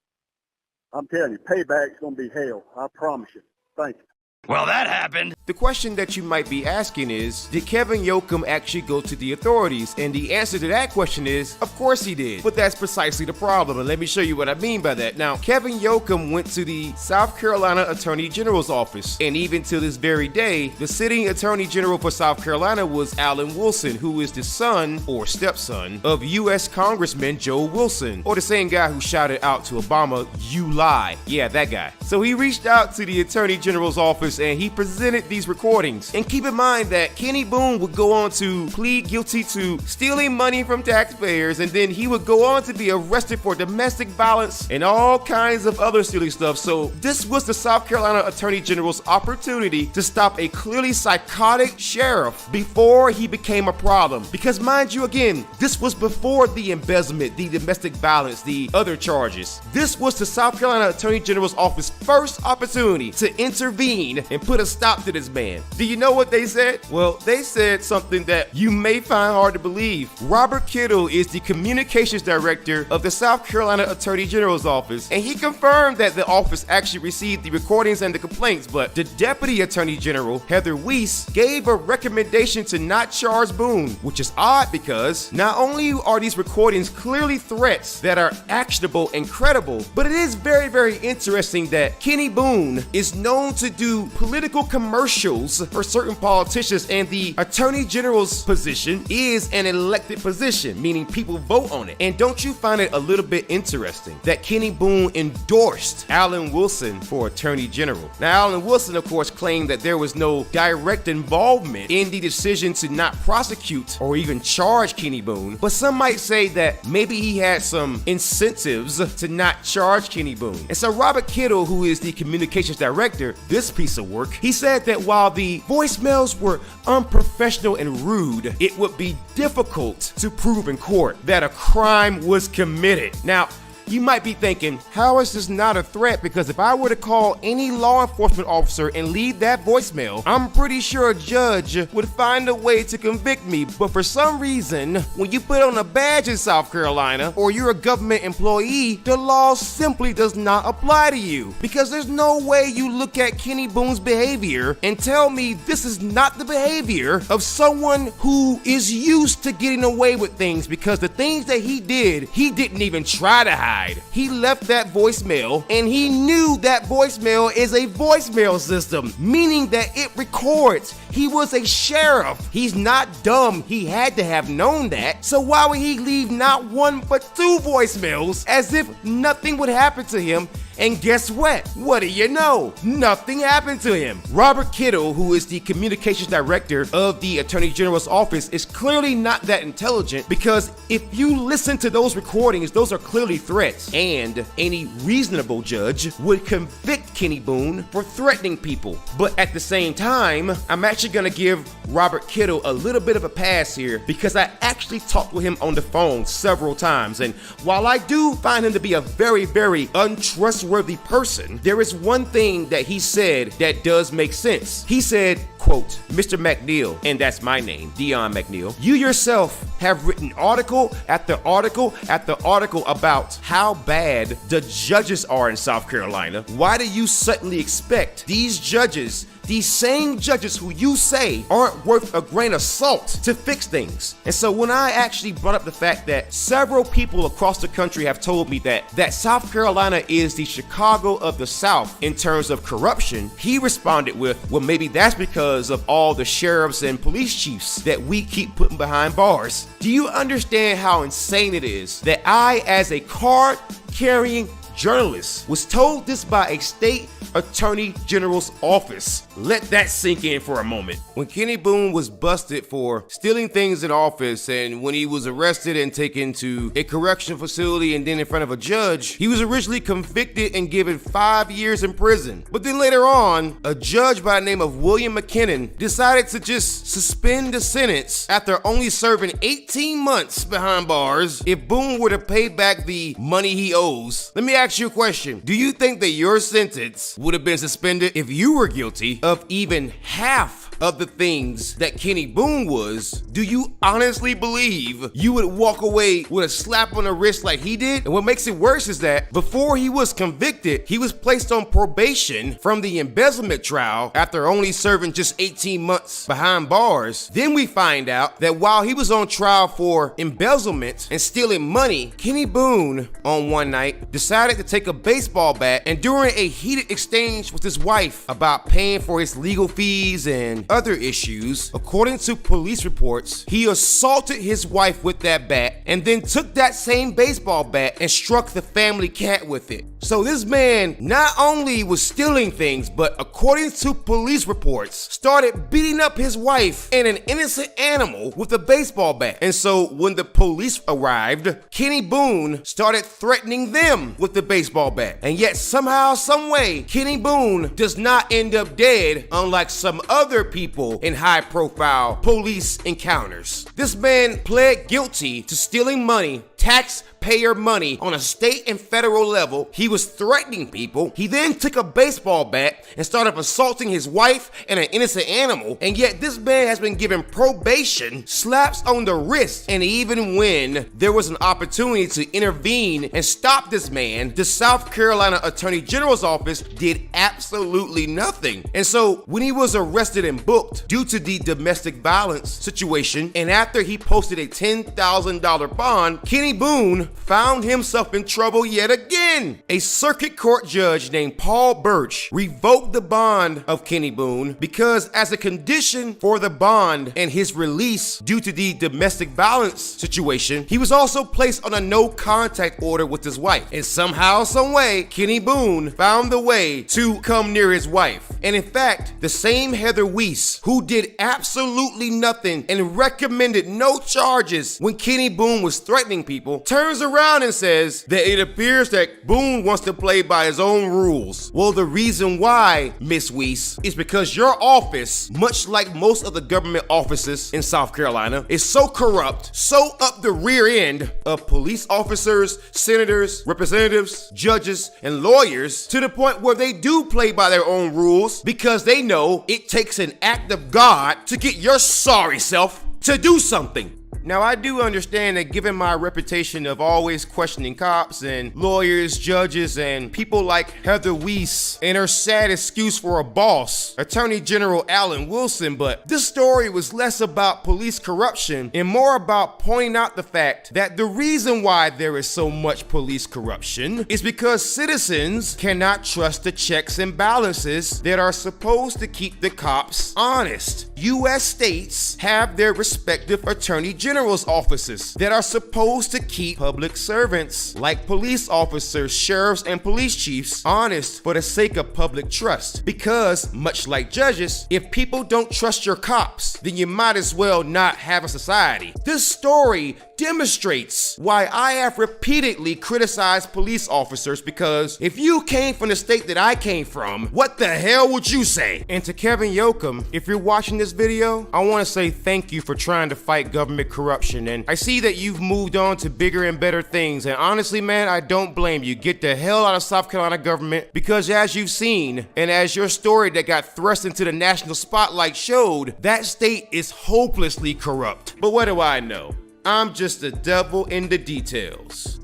I'm telling you, payback's going to be hell. I promise you. Thank you.
Well, that happened.
The question that you might be asking is, did Kevin Yoakum actually go to the authorities? And the answer to that question is, of course he did. But that's precisely the problem, and let me show you what I mean by that. Now, Kevin Yoakum went to the South Carolina Attorney General's office, and even to this very day, the sitting Attorney General for South Carolina was Alan Wilson, who is the son or stepson of U.S. Congressman Joe Wilson, or the same guy who shouted out to Obama, "You lie." Yeah, that guy. So he reached out to the Attorney General's office and he presented these recordings. And keep in mind that Kenny Boone would go on to plead guilty to stealing money from taxpayers, and then he would go on to be arrested for domestic violence and all kinds of other silly stuff. So this was the South Carolina Attorney General's opportunity to stop a clearly psychotic sheriff before he became a problem. Because mind you, again, this was before the embezzlement, the domestic violence, the other charges. This was the South Carolina Attorney General's office's first opportunity to intervene and put a stop to this man. Do you know what they said? Well, they said something that you may find hard to believe. Robert Kittle is the communications director of the South Carolina Attorney General's office, and he confirmed that the office actually received the recordings and the complaints, but the Deputy Attorney General, Heather Weiss, gave a recommendation to not charge Boone, which is odd because not only are these recordings clearly threats that are actionable and credible, but it is very, very interesting that Kenny Boone is known to do political commercials for certain politicians, and the Attorney General's position is an elected position, meaning people vote on it. And don't you find it a little bit interesting that Kenny Boone endorsed Alan Wilson for Attorney General? Now, Alan Wilson, of course, claimed that there was no direct involvement in the decision to not prosecute or even charge Kenny Boone, but some might say that maybe he had some incentives to not charge Kenny Boone. And so Robert Kittle, who is the communications director, this piece of work, he said that while the voicemails were unprofessional and rude, it would be difficult to prove in court that a crime was committed. Now, you might be thinking, how is this not a threat? Because if I were to call any law enforcement officer and leave that voicemail, I'm pretty sure a judge would find a way to convict me. But for some reason, when you put on a badge in South Carolina or you're a government employee, the law simply does not apply to you. Because there's no way you look at Kenny Boone's behavior and tell me this is not the behavior of someone who is used to getting away with things, because the things that he did, he didn't even try to hide. died. He left that voicemail, and he knew that voicemail is a voicemail system, meaning that it records. He was a sheriff. He's not dumb. He had to have known that. So why would he leave not one but 2 voicemails as if nothing would happen to him? And guess what? What do you know? Nothing happened to him. Robert Kittle, who is the communications director of the Attorney General's office, is clearly not that intelligent, because if you listen to those recordings, those are clearly threats. And any reasonable judge would convict Kenny Boone for threatening people. But at the same time, I'm actually gonna give Robert Kittle a little bit of a pass here, because I actually talked with him on the phone several times. And while I do find him to be a very, very untrustworthy person, there is one thing that he said that does make sense. He said, quote, Mr. McNeil, and that's my name, Dion McNeil, you yourself have written article after article after article about how bad the judges are in South Carolina. Why do you suddenly expect these judges, these same judges who you say aren't worth a grain of salt, to fix things? And so when I actually brought up the fact that several people across the country have told me that South Carolina is the Chicago of the South in terms of corruption, he responded with, well, maybe that's because of all the sheriffs and police chiefs that we keep putting behind bars. Do you understand how insane it is that I, as a card-carrying journalist, was told this by a state attorney general's office? Let that sink in for a moment. When Kenny Boone was busted for stealing things in office, and when he was arrested and taken to a correction facility and then in front of a judge, he was originally convicted and given 5 years in prison. But then later on, a judge by the name of William McKinnon decided to just suspend the sentence after only serving 18 months behind bars if Boone were to pay back the money he owes. Let me ask you a question. Do you think that your sentence would have been suspended if you were guilty of even half of the things that Kenny Boone was? Do you honestly believe you would walk away with a slap on the wrist like he did? And what makes it worse is that before he was convicted, he was placed on probation from the embezzlement trial after only serving just 18 months behind bars. Then we find out that while he was on trial for embezzlement and stealing money, Kenny Boone on one night decided to take a baseball bat, and during a heated exchange with his wife about paying for his legal fees and other issues, according to police reports, he assaulted his wife with that bat and then took that same baseball bat and struck the family cat with it. So this man not only was stealing things, but according to police reports, started beating up his wife and an innocent animal with a baseball bat. And so when the police arrived, Kenny Boone started threatening them with the baseball bat. And yet somehow, some way, Kenny Boone does not end up dead, unlike some other people in high-profile police encounters. This man pled guilty to stealing money, taxpayer money, on a state and federal level. He was threatening people. He then took a baseball bat and started assaulting his wife and an innocent animal. And yet this man has been given probation, slaps on the wrist, and even when there was an opportunity to intervene and stop this man, the South Carolina Attorney General's office did absolutely nothing. And so when he was arrested and booked due to the domestic violence situation, and after he posted a $10,000 bond, Kenny Boone found himself in trouble yet again. A circuit court judge named Paul Birch revoked the bond of Kenny Boone because, as a condition for the bond and his release due to the domestic violence situation, he was also placed on a no contact order with his wife. And somehow, some way, Kenny Boone found the way to come near his wife. And in fact, the same Heather Weiss, who did absolutely nothing and recommended no charges when Kenny Boone was threatening people, turns around and says that it appears that Boone wants to play by his own rules. Well, the reason why, Miss Weiss, is because your office, much like most of the government offices in South Carolina, is so corrupt, so up the rear end of police officers, senators, representatives, judges, and lawyers, to the point where they do play by their own rules because they know it takes an act of God to get your sorry self to do something. Now, I do understand that given my reputation of always questioning cops and lawyers, judges, and people like Heather Weiss and her sad excuse for a boss, Attorney General Alan Wilson, but this story was less about police corruption and more about pointing out the fact that the reason why there is so much police corruption is because citizens cannot trust the checks and balances that are supposed to keep the cops honest. U.S. states have their respective attorney general's offices that are supposed to keep public servants like police officers, sheriffs, and police chiefs honest for the sake of public trust. Because, much like judges, if people don't trust your cops, then you might as well not have a society. This story demonstrates why I have repeatedly criticized police officers, because if you came from the state that I came from, what the hell would you say? And to Kevin Yoakum, if you're watching this video, I want to say thank you for trying to fight government corruption, and I see that you've moved on to bigger and better things, and honestly, man, I don't blame you. Get the hell out of South Carolina government, because as you've seen, and as your story that got thrust into the national spotlight showed, that state is hopelessly corrupt. But what do I know? I'm just the devil in the details.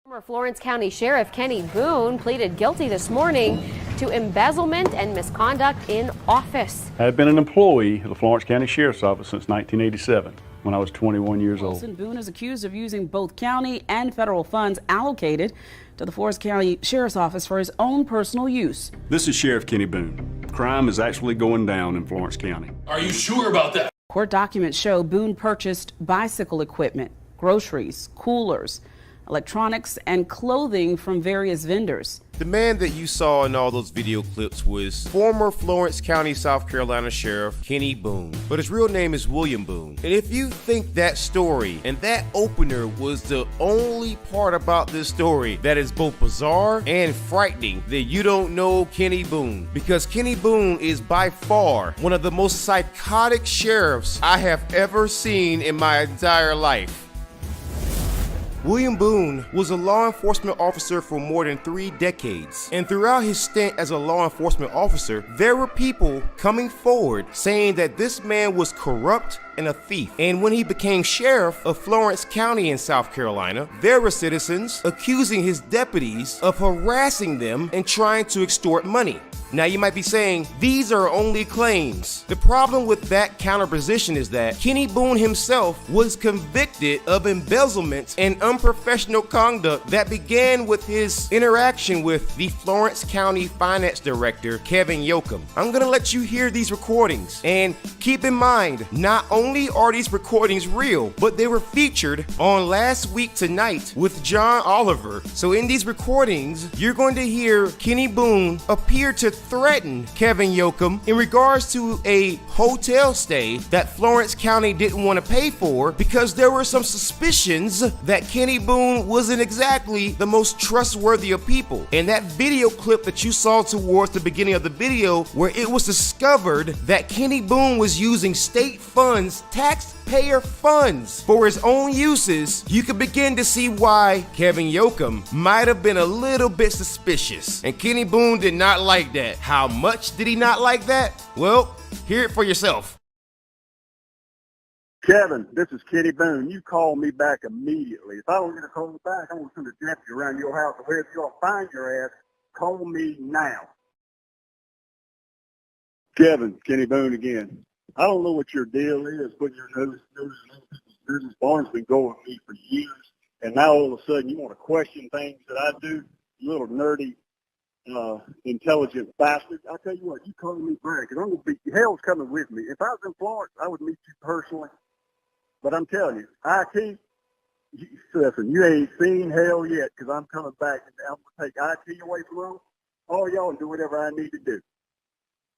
Former Florence County Sheriff Kenny Boone pleaded guilty this morning to embezzlement and misconduct in office.
I had been an employee of the Florence County Sheriff's Office since 1987 when I was 21 years old.
Boone is accused of using both county and federal funds allocated to the Florence County Sheriff's Office for his own personal use.
This is Sheriff Kenny Boone. Crime is actually going down in Florence County.
Are you sure about that?
Court documents show Boone purchased bicycle equipment, groceries, coolers, electronics, and clothing from various vendors.
The man that you saw in all those video clips was former Florence County, South Carolina Sheriff Kenny Boone, but his real name is William Boone. And if you think that story and that opener was the only part about this story that is both bizarre and frightening, then you don't know Kenny Boone, because Kenny Boone is by far one of the most psychotic sheriffs I have ever seen in my entire life. William Boone was a law enforcement officer for more than 3 decades, and throughout his stint as a law enforcement officer, there were people coming forward saying that this man was corrupt and a thief. And when he became sheriff of Florence County in South Carolina, there were citizens accusing his deputies of harassing them and trying to extort money. Now you might be saying, these are only claims. The problem with that counterposition is that Kenny Boone himself was convicted of embezzlement and unprofessional conduct that began with his interaction with the Florence County Finance Director, Kevin Yoakum. I'm gonna let you hear these recordings, and keep in mind, not only are these recordings real, but they were featured on Last Week Tonight with John Oliver. So in these recordings, you're going to hear Kenny Boone appear to threaten Kevin Yoakum in regards to a hotel stay that Florence County didn't want to pay for, because there were some suspicions that Kenny Boone wasn't exactly the most trustworthy of people. And that video clip that you saw towards the beginning of the video, where it was discovered that Kenny Boone was using state funds, taxpayer funds, for his own uses, you can begin to see why Kevin Yoakum might have been a little bit suspicious. And Kenny Boone did not like that. How much did he not like that? Well, hear it for yourself.
Kevin, this is Kenny Boone. You call me back immediately. If I don't get a call back, I'm going to send a deputy around your house, or wherever you're going to find your ass. Call me now. Kevin, Kenny Boone again. I don't know what your deal is, but your nose in other people's business. Barnes been going with me for years, and now all of a sudden you want to question things that I do, you little nerdy, intelligent bastard. I tell you what, you call me back, because I'm going to be, hell's coming with me. If I was in Florence, I would meet you personally. But I'm telling you, IT, listen, you ain't seen hell yet, because I'm coming back, and I'm going to take IT away from all y'all and do whatever I need to do.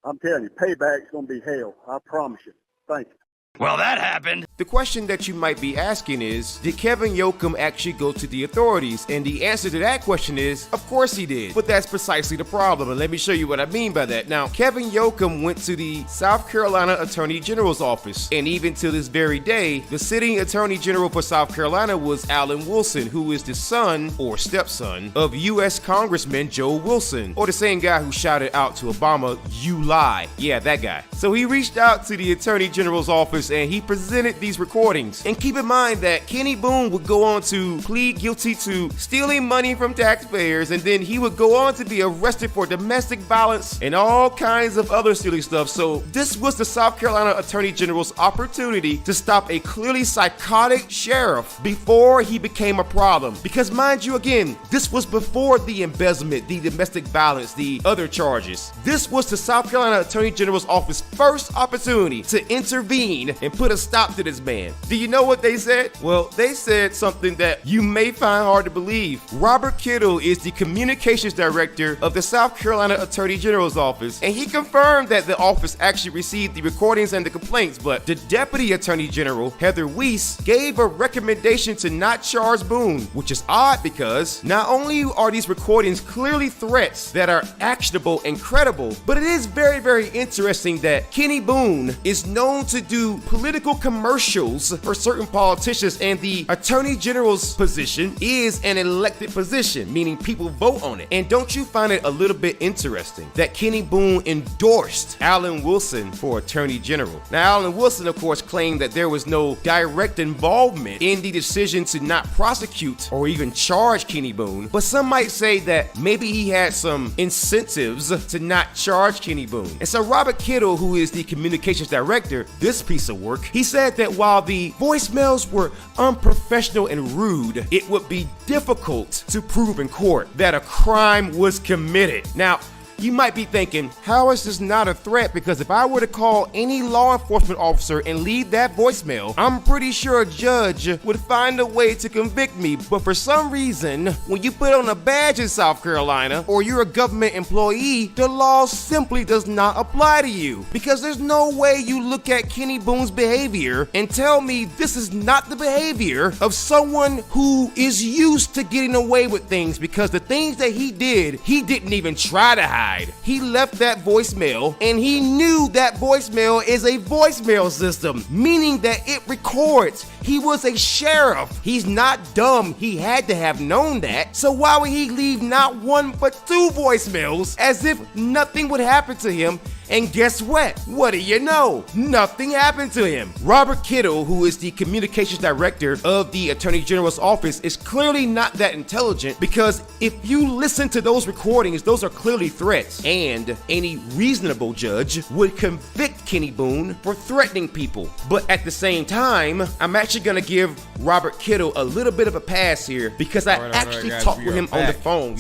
I'm telling you, payback's going to be hell. I promise you. Thank you.
Well, that happened.
The question that you might be asking is, did Kevin Yoakum actually go to the authorities? And the answer to that question is, of course he did. But that's precisely the problem, and let me show you what I mean by that. Now, Kevin Yoakum went to the South Carolina Attorney General's office, and even to this very day, the sitting Attorney General for South Carolina was Alan Wilson, who is the son or stepson of U.S. Congressman Joe Wilson, or the same guy who shouted out to Obama, "You lie." Yeah, that guy. So he reached out to the Attorney General's office and he presented these recordings. And keep in mind that Kenny Boone would go on to plead guilty to stealing money from taxpayers, and then he would go on to be arrested for domestic violence and all kinds of other silly stuff. So this was the South Carolina Attorney General's opportunity to stop a clearly psychotic sheriff before he became a problem. Because mind you, again, this was before the embezzlement, the domestic violence, the other charges. This was the South Carolina Attorney General's office first opportunity to intervene and put a stop to this man. Do you know what they said? Well, they said something that you may find hard to believe. Robert Kittle is the communications director of the South Carolina Attorney General's office, and he confirmed that the office actually received the recordings and the complaints, but the Deputy Attorney General, Heather Weiss, gave a recommendation to not charge Boone, which is odd because not only are these recordings clearly threats that are actionable and credible, but it is very, very interesting that Kenny Boone is known to do political commercials for certain politicians, and the Attorney General's position is an elected position, meaning people vote on it. And don't you find it a little bit interesting that Kenny Boone endorsed Alan Wilson for Attorney General? Now, Alan Wilson, of course, claimed that there was no direct involvement in the decision to not prosecute or even charge Kenny Boone, but some might say that maybe he had some incentives to not charge Kenny Boone. And so Robert Kittle, who is the communications director, this piece of work, he said that while the voicemails were unprofessional and rude, it would be difficult to prove in court that a crime was committed. Now, you might be thinking, how is this not a threat? Because if I were to call any law enforcement officer and leave that voicemail, I'm pretty sure a judge would find a way to convict me. But for some reason, when you put on a badge in South Carolina or you're a government employee, the law simply does not apply to you. Because there's no way you look at Kenny Boone's behavior and tell me this is not the behavior of someone who is used to getting away with things, because the things that he did, he didn't even try to hide. He left that voicemail, and he knew that voicemail is a voicemail system, meaning that it records. He was a sheriff. He's not dumb. He had to have known that. So why would he leave not one but two voicemails as if nothing would happen to him? And guess what? What do you know? Nothing happened to him. Robert Kittle, who is the communications director of the Attorney General's office, is clearly not that intelligent, because if you listen to those recordings, those are clearly threats, and any reasonable judge would convict Kenny Boone for threatening people. But at the same time, I'm actually gonna give Robert Kittle a little bit of a pass here, because I actually talked with him on the phone.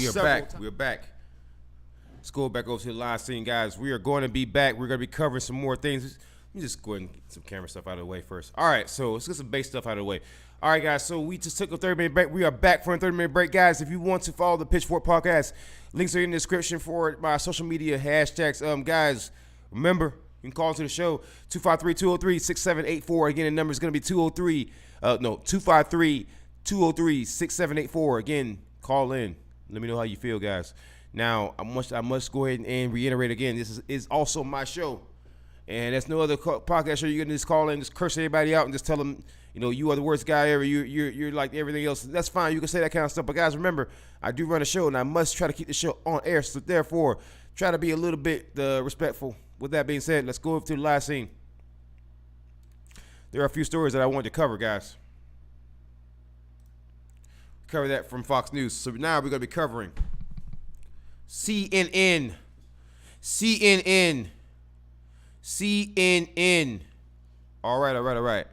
We're back. Let's go back over to the live scene, guys. We are going to be back. We're going to be covering some more things. Let me just go ahead and get some camera stuff out of the way first. All right, so let's get some base stuff out of the way. All right, guys, so we just took a 30-minute break. We are back for a 30-minute break, guys. If you want to follow the Pitchfork podcast, links are in the description for my social media hashtags. Guys, remember, you can call into the show, 253-203-6784. Again, the number is going to be 253-203-6784. Again, call in. Let me know how you feel, guys. Now, I must go ahead and reiterate again, this is also my show. And there's no other podcast show you can just call in, just curse everybody out and just tell them, you know, you are the worst guy ever, you're like everything else. That's fine, you can say that kind of stuff. But guys, remember, I do run a show, and I must try to keep the show on air. So therefore, try to be a little bit respectful. With that being said, let's go over to the live scene. There are a few stories that I wanted to cover, guys. Cover that from Fox News. So now we're going to be covering CNN. All right.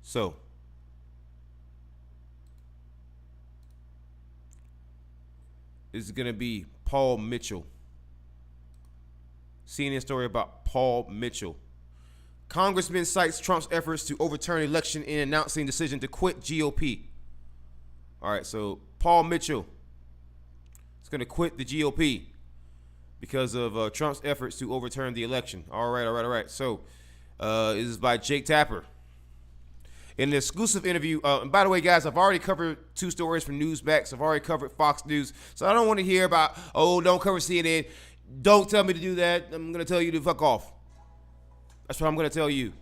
So, this is going to be Paul Mitchell. CNN story about Paul Mitchell. Congressman cites Trump's efforts to overturn election in announcing decision to quit GOP. All right, so Paul Mitchell is going to quit the GOP. because of Trump's efforts to overturn the election. All right. So, this is by Jake Tapper. In an exclusive interview, and by the way, guys, I've already covered 2 stories from Newsmax. I've already covered Fox News. So I don't want to hear about, don't cover CNN. Don't tell me to do that. I'm going to tell you to fuck off. That's what I'm going to tell you.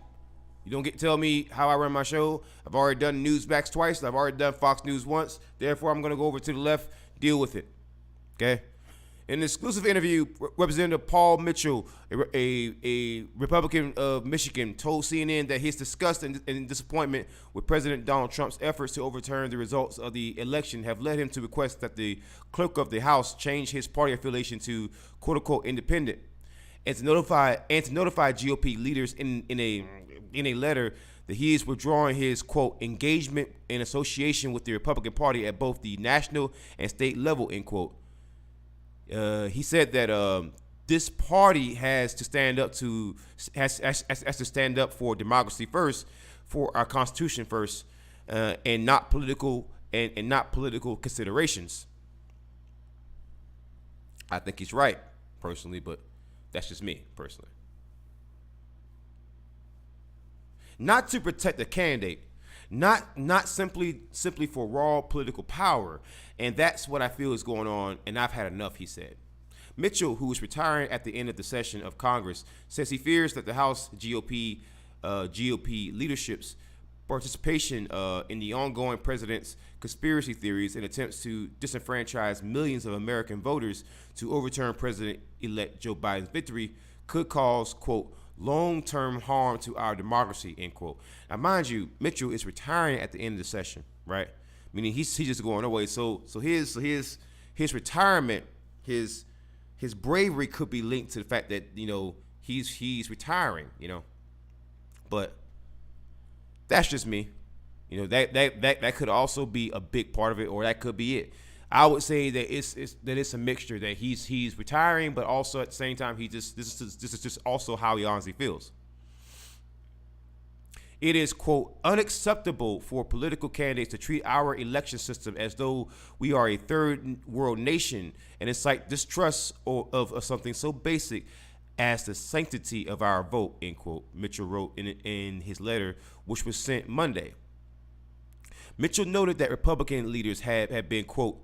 You don't get to tell me how I run my show. I've already done Newsmax twice. I've already done Fox News once. Therefore, I'm going to go over to the left, deal with it. Okay? In an exclusive interview, Representative Paul Mitchell, a Republican of Michigan, told CNN that his disgust and disappointment with President Donald Trump's efforts to overturn the results of the election have led him to request that the clerk of the House change his party affiliation to "quote-unquote" independent, and to notify GOP leaders in a letter that he is withdrawing his quote engagement and association with the Republican Party at both the national and state level, end quote. He said that this party has to stand up for democracy first, for our Constitution first, and not political considerations. I think he's right personally, but that's just me personally. Not to protect the candidate, not simply for raw political power. And that's what I feel is going on, and I've had enough, he said. Mitchell, who is retiring at the end of the session of Congress, says he fears that the House GOP leadership's participation in the ongoing president's conspiracy theories and attempts to disenfranchise millions of American voters to overturn President-elect Joe Biden's victory could cause, quote, long-term harm to our democracy, end quote. Now, mind you, Mitchell is retiring at the end of the session, right? Meaning he's just going away. So his retirement, his bravery could be linked to the fact that, you know, he's retiring, you know. But that's just me. You know, that could also be a big part of it, or that could be it. I would say that it's a mixture, that he's retiring, but also at the same time this is just also how he honestly feels. It is, quote, unacceptable for political candidates to treat our election system as though we are a third world nation and incite distrust of something so basic as the sanctity of our vote, end quote, Mitchell wrote in his letter, which was sent Monday. Mitchell noted that Republican leaders have been, quote,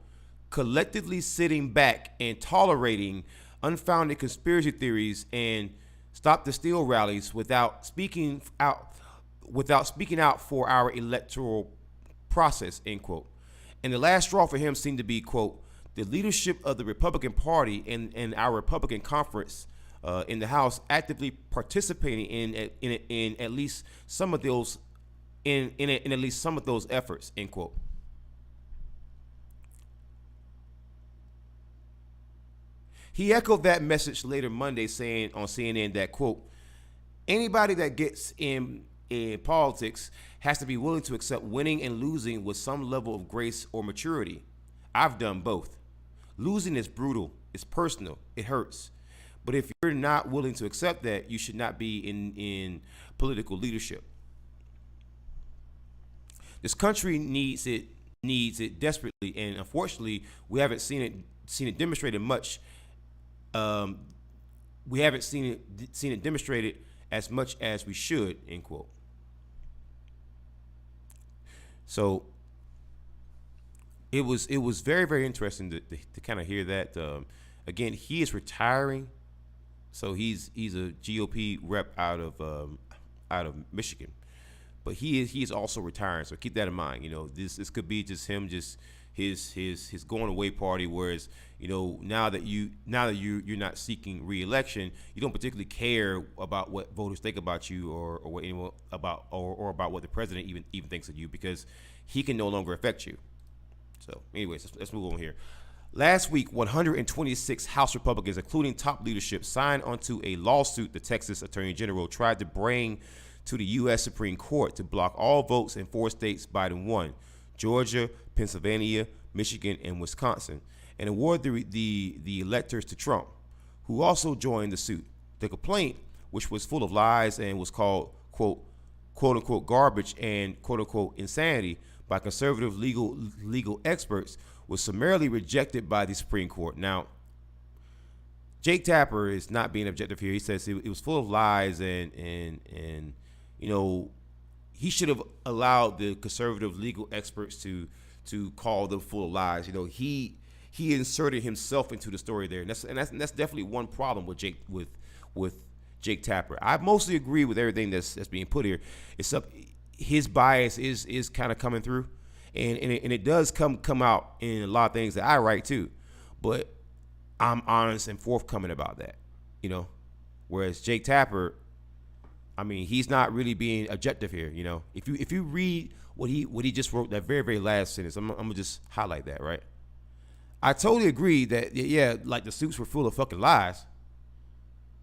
collectively sitting back and tolerating unfounded conspiracy theories and stop the steal rallies without speaking out for our electoral process, end quote. And the last straw for him seemed to be, quote, the leadership of the Republican Party and our Republican conference in the House actively participating in at least some of those in at least some of those efforts, end quote. He echoed that message later Monday, saying on CNN that, quote, anybody that gets in politics has to be willing to accept winning and losing with some level of grace or maturity. I've done both. Losing is brutal, it's personal, it hurts. But if you're not willing to accept that, you should not be in political leadership. This country needs it desperately, and unfortunately, we haven't seen it demonstrated much. We haven't seen it demonstrated as much as we should, end quote. So it was very, very interesting to kind of hear that. Again, he is retiring, so he's a GOP rep out of Michigan, but he is also retiring. So keep that in mind. You know, this could be just him, just his going away party. Whereas, you know, now that you're not seeking re-election, you don't particularly care about what voters think about you or what anyone about or about what the president even thinks of you, because he can no longer affect you. So anyways, let's move on here. Last week, 126 House Republicans, including top leadership, signed onto a lawsuit the Texas Attorney General tried to bring to the U.S. Supreme Court to block all votes in 4 states Biden won: Georgia, Pennsylvania, Michigan, and Wisconsin, and award the electors to Trump, who also joined the suit. The complaint, which was full of lies and was called, quote unquote, garbage and quote unquote insanity by conservative legal experts, was summarily rejected by the Supreme Court. Now, Jake Tapper is not being objective here. He says it was full of lies, and you know, he should have allowed the conservative legal experts to call them full of lies. You know, he inserted himself into the story there, and that's definitely one problem with Jake Tapper. I mostly agree with everything that's being put here. Except his bias is kind of coming through, and it does come out in a lot of things that I write too, but I'm honest and forthcoming about that, you know. Whereas Jake Tapper, I mean, he's not really being objective here, you know. If you read what he just wrote, that very last sentence, I'm gonna just highlight that, right? I totally agree that, yeah, like the suits were full of fucking lies,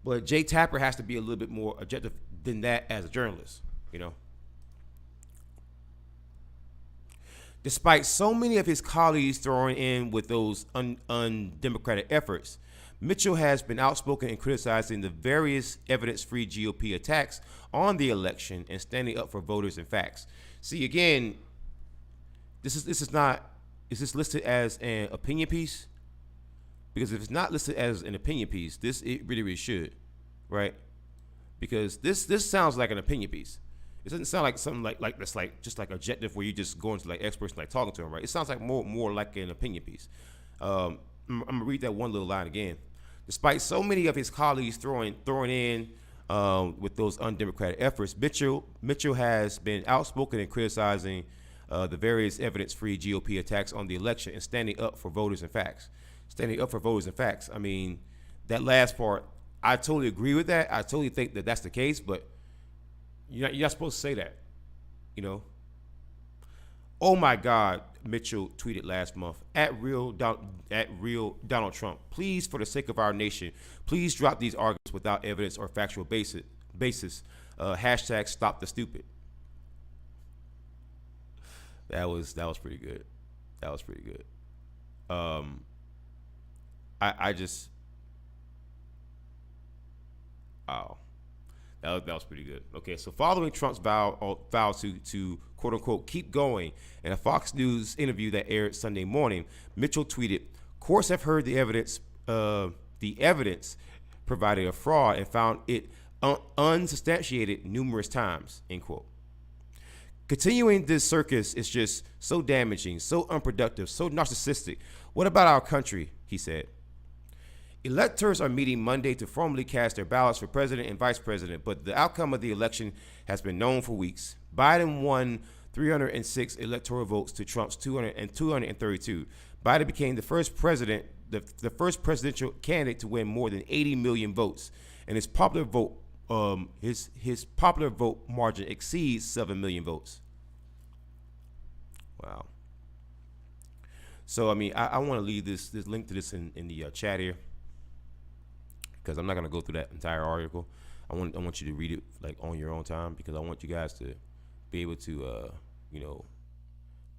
but Jake Tapper has to be a little bit more objective than that as a journalist, you know. Despite so many of his colleagues throwing in with those undemocratic efforts, Mitchell has been outspoken in criticizing the various evidence-free GOP attacks on the election and standing up for voters and facts. See, again, is this listed as an opinion piece? Because if it's not listed as an opinion piece, it really should, right? Because this sounds like an opinion piece. It doesn't sound like something like that's like just like objective where you just go into like experts and like talking to them, right? It sounds like more like an opinion piece. I'm gonna read that one little line again. Despite so many of his colleagues throwing in with those undemocratic efforts, Mitchell has been outspoken in criticizing the various evidence-free GOP attacks on the election and standing up for voters and facts. Standing up for voters and facts. I mean, that last part, I totally agree with that. I totally think that that's the case, but you're not supposed to say that, you know. Oh my God, Mitchell tweeted last month, at real Donald Trump, please, for the sake of our nation, please drop these arguments without evidence or factual basis. Hashtag stop the stupid. That was pretty good. That was pretty good. I just, wow. That was pretty good. Okay, so following Trump's vow to quote unquote keep going in a Fox News interview that aired Sunday morning, Mitchell tweeted, "Courts have heard the evidence provided a fraud and found it unsubstantiated numerous times." End quote. Continuing this circus is just so damaging, so unproductive, so narcissistic. What about our country? He said. Electors are meeting Monday to formally cast their ballots for president and vice president, but the outcome of the election has been known for weeks. Biden won 306 electoral votes to Trump's 232. Biden became the first presidential candidate to win more than 80 million votes, and his popular vote margin exceeds 7 million votes. Wow. So I mean, I want to leave this link to this in the chat here, because I'm not going to go through that entire article. I want you to read it like on your own time, because I want you guys to be able to you know,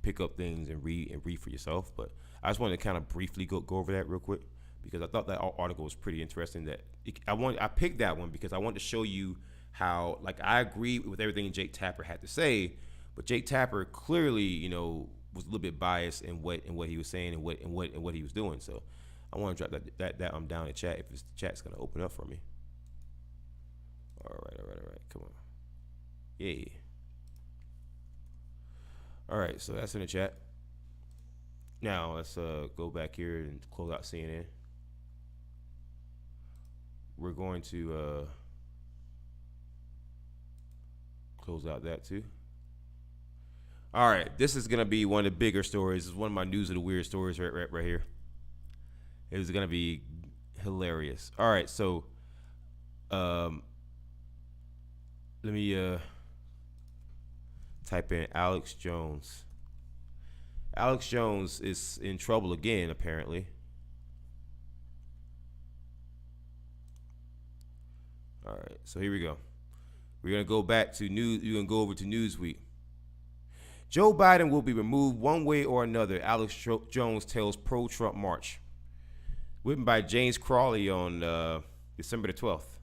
pick up things and read for yourself. But I just wanted to kind of briefly go over that real quick, because I thought that article was pretty interesting. I picked that one because I wanted to show you how, like, I agree with everything Jake Tapper had to say, but Jake Tapper clearly, you know, was a little bit biased in what he was saying and what he was doing. So I want to drop that I'm down in chat if the chat's gonna open up for me. All right. Come on. Yeah. All right, so that's in the chat. Now let's go back here and close out CNN. We're going to close out that too. All right, this is gonna be one of the bigger stories. This is one of my news of the weird stories right here. It was gonna be hilarious. All right, so let me type in Alex Jones. Alex Jones is in trouble again, apparently. All right, so here we go. We're gonna go back to news. You're gonna go over to Newsweek. Joe Biden will be removed one way or another, Alex Jones tells pro-Trump march. Written by James Crawley on December the 12th,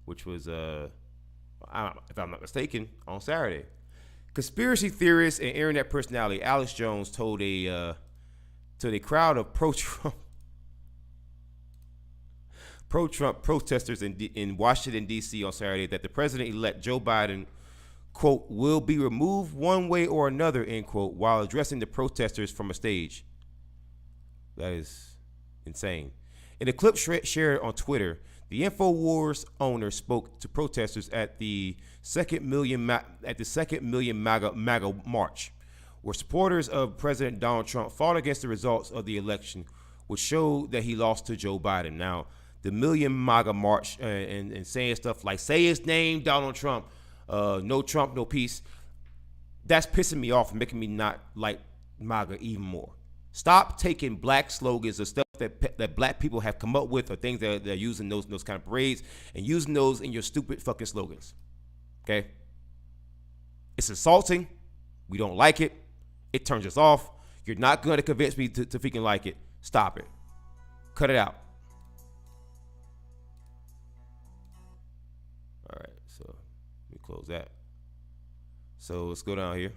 which was, if I'm not mistaken, on Saturday. Conspiracy theorist and internet personality Alex Jones told a crowd of pro-Trump pro-Trump protesters in Washington, D.C. on Saturday that the president-elect Joe Biden, quote, will be removed one way or another, end quote, while addressing the protesters from a stage. That is insane. In a clip shared on Twitter, the InfoWars owner spoke to protesters at the second million MAGA march, where supporters of President Donald Trump fought against the results of the election, which showed that he lost to Joe Biden. Now, the Million MAGA march and saying stuff like, say his name, Donald Trump, no Trump, no peace, that's pissing me off and making me not like MAGA even more. Stop taking black slogans or stuff that black people have come up with or things that they're using those kind of parades and using those in your stupid fucking slogans. Okay? It's insulting. We don't like it. It turns us off. You're not going to convince me to freaking like it. Stop it. Cut it out. All right, so let me close that. So let's go down here.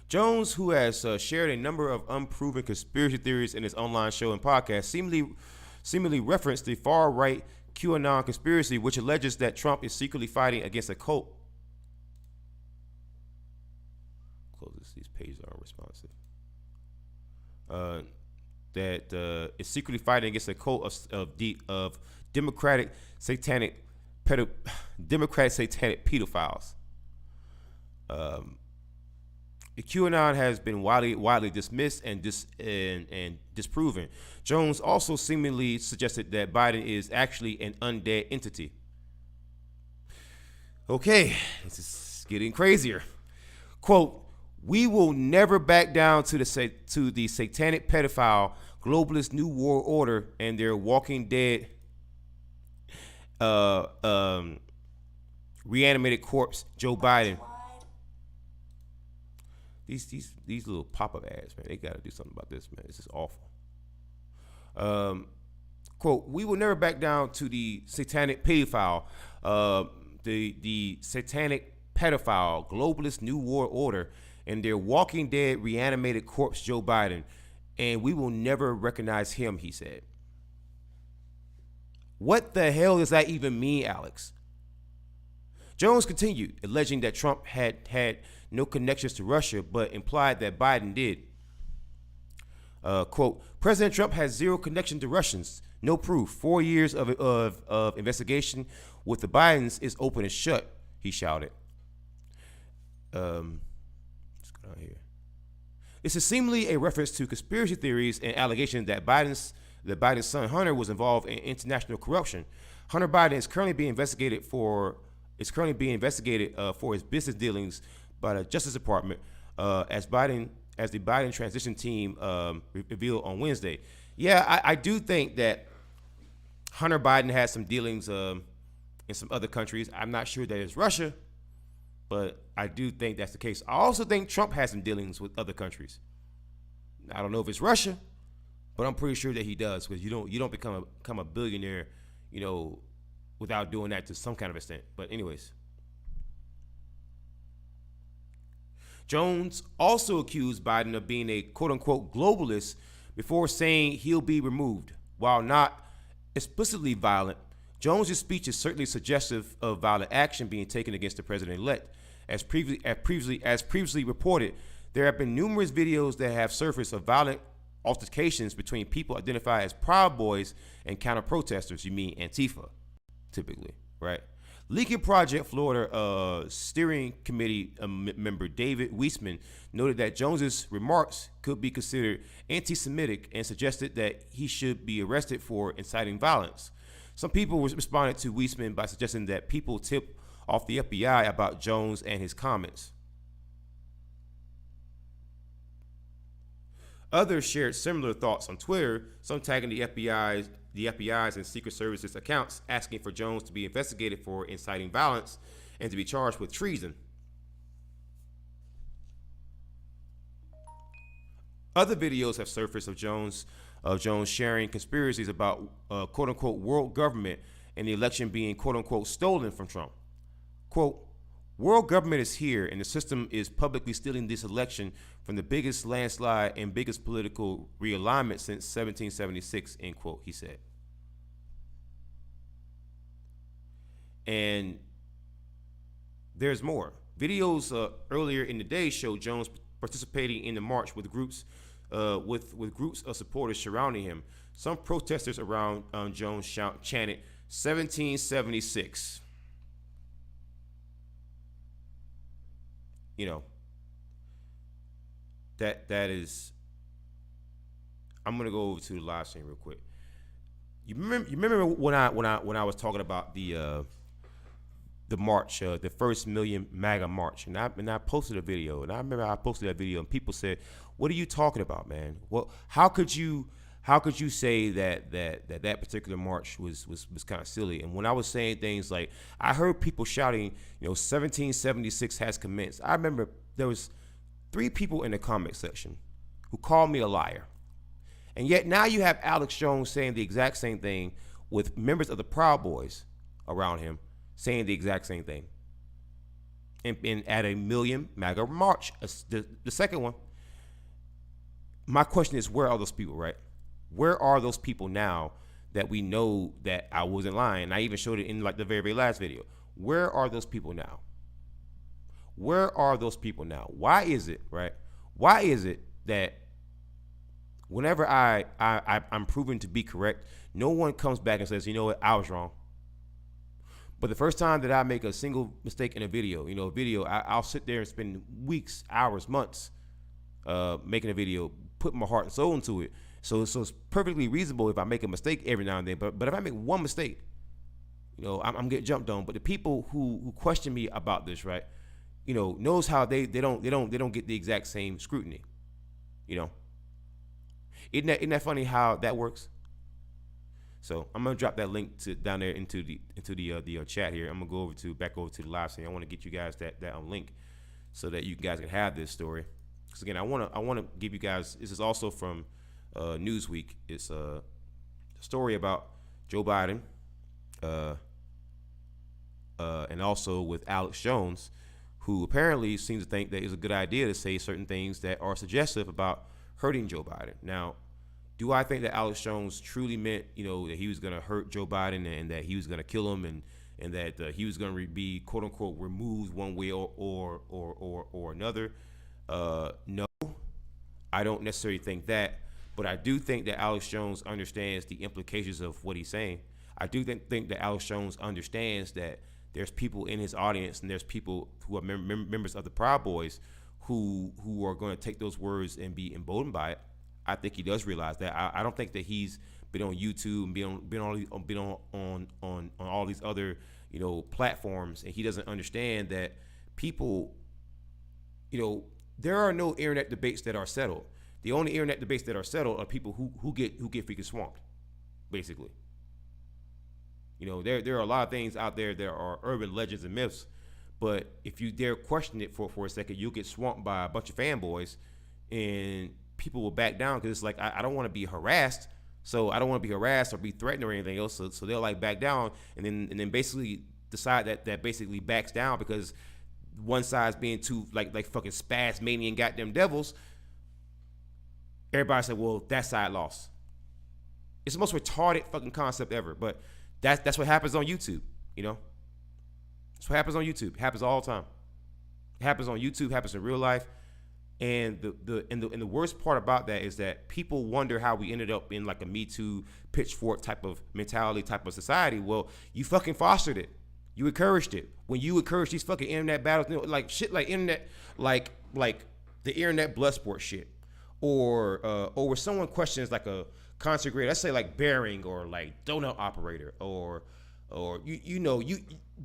Jones, who has shared a number of unproven conspiracy theories in his online show and podcast, seemingly referenced the far-right QAnon conspiracy, which alleges that Trump is secretly fighting against a cult. Close this. These pages aren't responsive. That is secretly fighting against a cult of democratic satanic pedophiles. The QAnon has been widely dismissed and disproven. Jones also seemingly suggested that Biden is actually an undead entity. Okay, this is getting crazier. Quote, we will never back down to the satanic pedophile globalist New World Order and their Walking Dead reanimated corpse, Joe Biden. These little pop-up ads, man, they got to do something about this, man. This is awful. Quote, we will never back down to the satanic pedophile, the satanic pedophile, globalist New World Order, and their Walking Dead reanimated corpse, Joe Biden, and we will never recognize him, he said. What the hell does that even mean, Alex? Jones continued, alleging that Trump had no connections to Russia, but implied that Biden did. Quote, President Trump has zero connection to Russians, no proof. 4 years of investigation with the Bidens is open and shut, he shouted. Let's go down here. This is seemingly a reference to conspiracy theories and allegations that Biden's son Hunter was involved in international corruption. Hunter Biden is currently being investigated for his business dealings by the Justice Department, as the Biden transition team revealed on Wednesday. Yeah, I do think that Hunter Biden has some dealings in some other countries. I'm not sure that it's Russia, but I do think that's the case. I also think Trump has some dealings with other countries. I don't know if it's Russia, but I'm pretty sure that he does, because you don't become a billionaire, without doing that to some kind of extent. But anyways. Jones also accused Biden of being a quote-unquote globalist before saying he'll be removed. While not explicitly violent, Jones' speech is certainly suggestive of violent action being taken against the president-elect. As previously reported, there have been numerous videos that have surfaced of violent altercations between people identified as Proud Boys and counter-protesters. You mean Antifa, typically, right? Lincoln Project Florida steering committee member David Weissman noted that Jones's remarks could be considered anti-Semitic and suggested that he should be arrested for inciting violence. Some people responded to Weissman by suggesting that people tip off the FBI about Jones and his comments. Others shared similar thoughts on Twitter, some tagging the FBI's and Secret Service's accounts, asking for Jones to be investigated for inciting violence and to be charged with treason. Other videos have surfaced of Jones sharing conspiracies about quote-unquote world government and the election being quote-unquote stolen from Trump. Quote, World government is here, and the system is publicly stealing this election from the biggest landslide and biggest political realignment since 1776, end quote, he said. And there's more. Videos earlier in the day showed Jones participating in the march with groups with groups of supporters surrounding him. Some protesters around Jones chanted 1776. You know, that is. I'm gonna go over to the live stream real quick. You remember when I was talking about the march, the first million MAGA march, and I posted a video, and I remember I posted that video, and people said, "What are you talking about, man? Well, how could you say that particular march was kind of silly?" And when I was saying things like, I heard people shouting, 1776 has commenced. I remember there was 3 people in the comment section who called me a liar. And yet now you have Alex Jones saying the exact same thing with members of the Proud Boys around him saying the exact same thing. And at a million MAGA march, the second one. My question is, where are those people, right? Where are those people now that we know that I wasn't lying? I even showed it in like the very, very last video. Where are those people now? Where are those people now? Why is it, right? Why is it that whenever I'm proven to be correct, no one comes back and says, you know what, I was wrong. But the first time that I make a single mistake in a video, I'll sit there and spend weeks, hours, months making a video, putting my heart and soul into it. So it's perfectly reasonable if I make a mistake every now and then. But if I make one mistake, I'm getting jumped on. But the people who question me about this, right, knows how they don't get the exact same scrutiny. Isn't that funny how that works? So I'm gonna drop that link down there into the chat here. I'm gonna go back over to the live stream. I want to get you guys that link so that you guys can have this story. Because again, I want to give you guys. This is also from Newsweek. It's a story about Joe Biden, and also with Alex Jones, who apparently seems to think that it's a good idea to say certain things that are suggestive about hurting Joe Biden. Now, do I think that Alex Jones truly meant, that he was going to hurt Joe Biden and that he was going to kill him and that he was going to be quote unquote removed one way or another? No, I don't necessarily think that, but I do think that Alex Jones understands the implications of what he's saying. I do think that Alex Jones understands that there's people in his audience and there's people who are members of the Proud Boys who are going to take those words and be emboldened by it. I think he does realize that. I don't think that he's been on YouTube and been on all these other platforms, and he doesn't understand that people, there are no internet debates that are settled. The only internet debates that are settled are people who get freaking swamped, basically. There are a lot of things out there that are urban legends and myths, but if you dare question it for a second, you'll get swamped by a bunch of fanboys, and people will back down because it's like, I don't want to be harassed, so I don't want to be harassed or be threatened or anything else, so they'll like back down and then basically decide that basically backs down because one side's being too like fucking spaz-manian goddamn devils. Everybody said, well, that side lost. It's the most retarded fucking concept ever, but that's what happens on YouTube, That's what happens on YouTube. It happens all the time. It happens on YouTube, happens in real life. And the worst part about that is that people wonder how we ended up in like a Me Too, Pitchfork type of mentality, type of society. Well, you fucking fostered it. You encouraged it. When you encourage these fucking internet battles, like shit, like internet, like the internet blood sport shit, or where someone questions like a concert creator, let's say like Bearing or like donut operator, or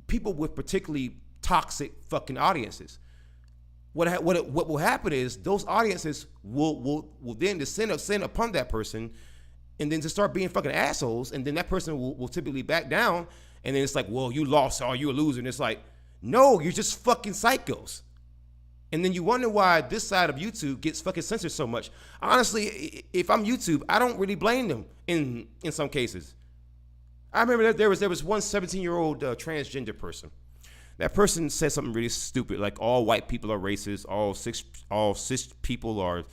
people with particularly toxic fucking audiences. What will happen is those audiences will then descend upon that person, and then to start being fucking assholes, and then that person will typically back down, and then it's like, well, you lost, or you a loser, and it's like, no, you're just fucking psychos. And then you wonder why this side of YouTube gets fucking censored so much. Honestly, if I'm YouTube, I don't really blame them in some cases. I remember that there was one 17-year-old transgender person That person said something really stupid, like all white people are racist, all cis people are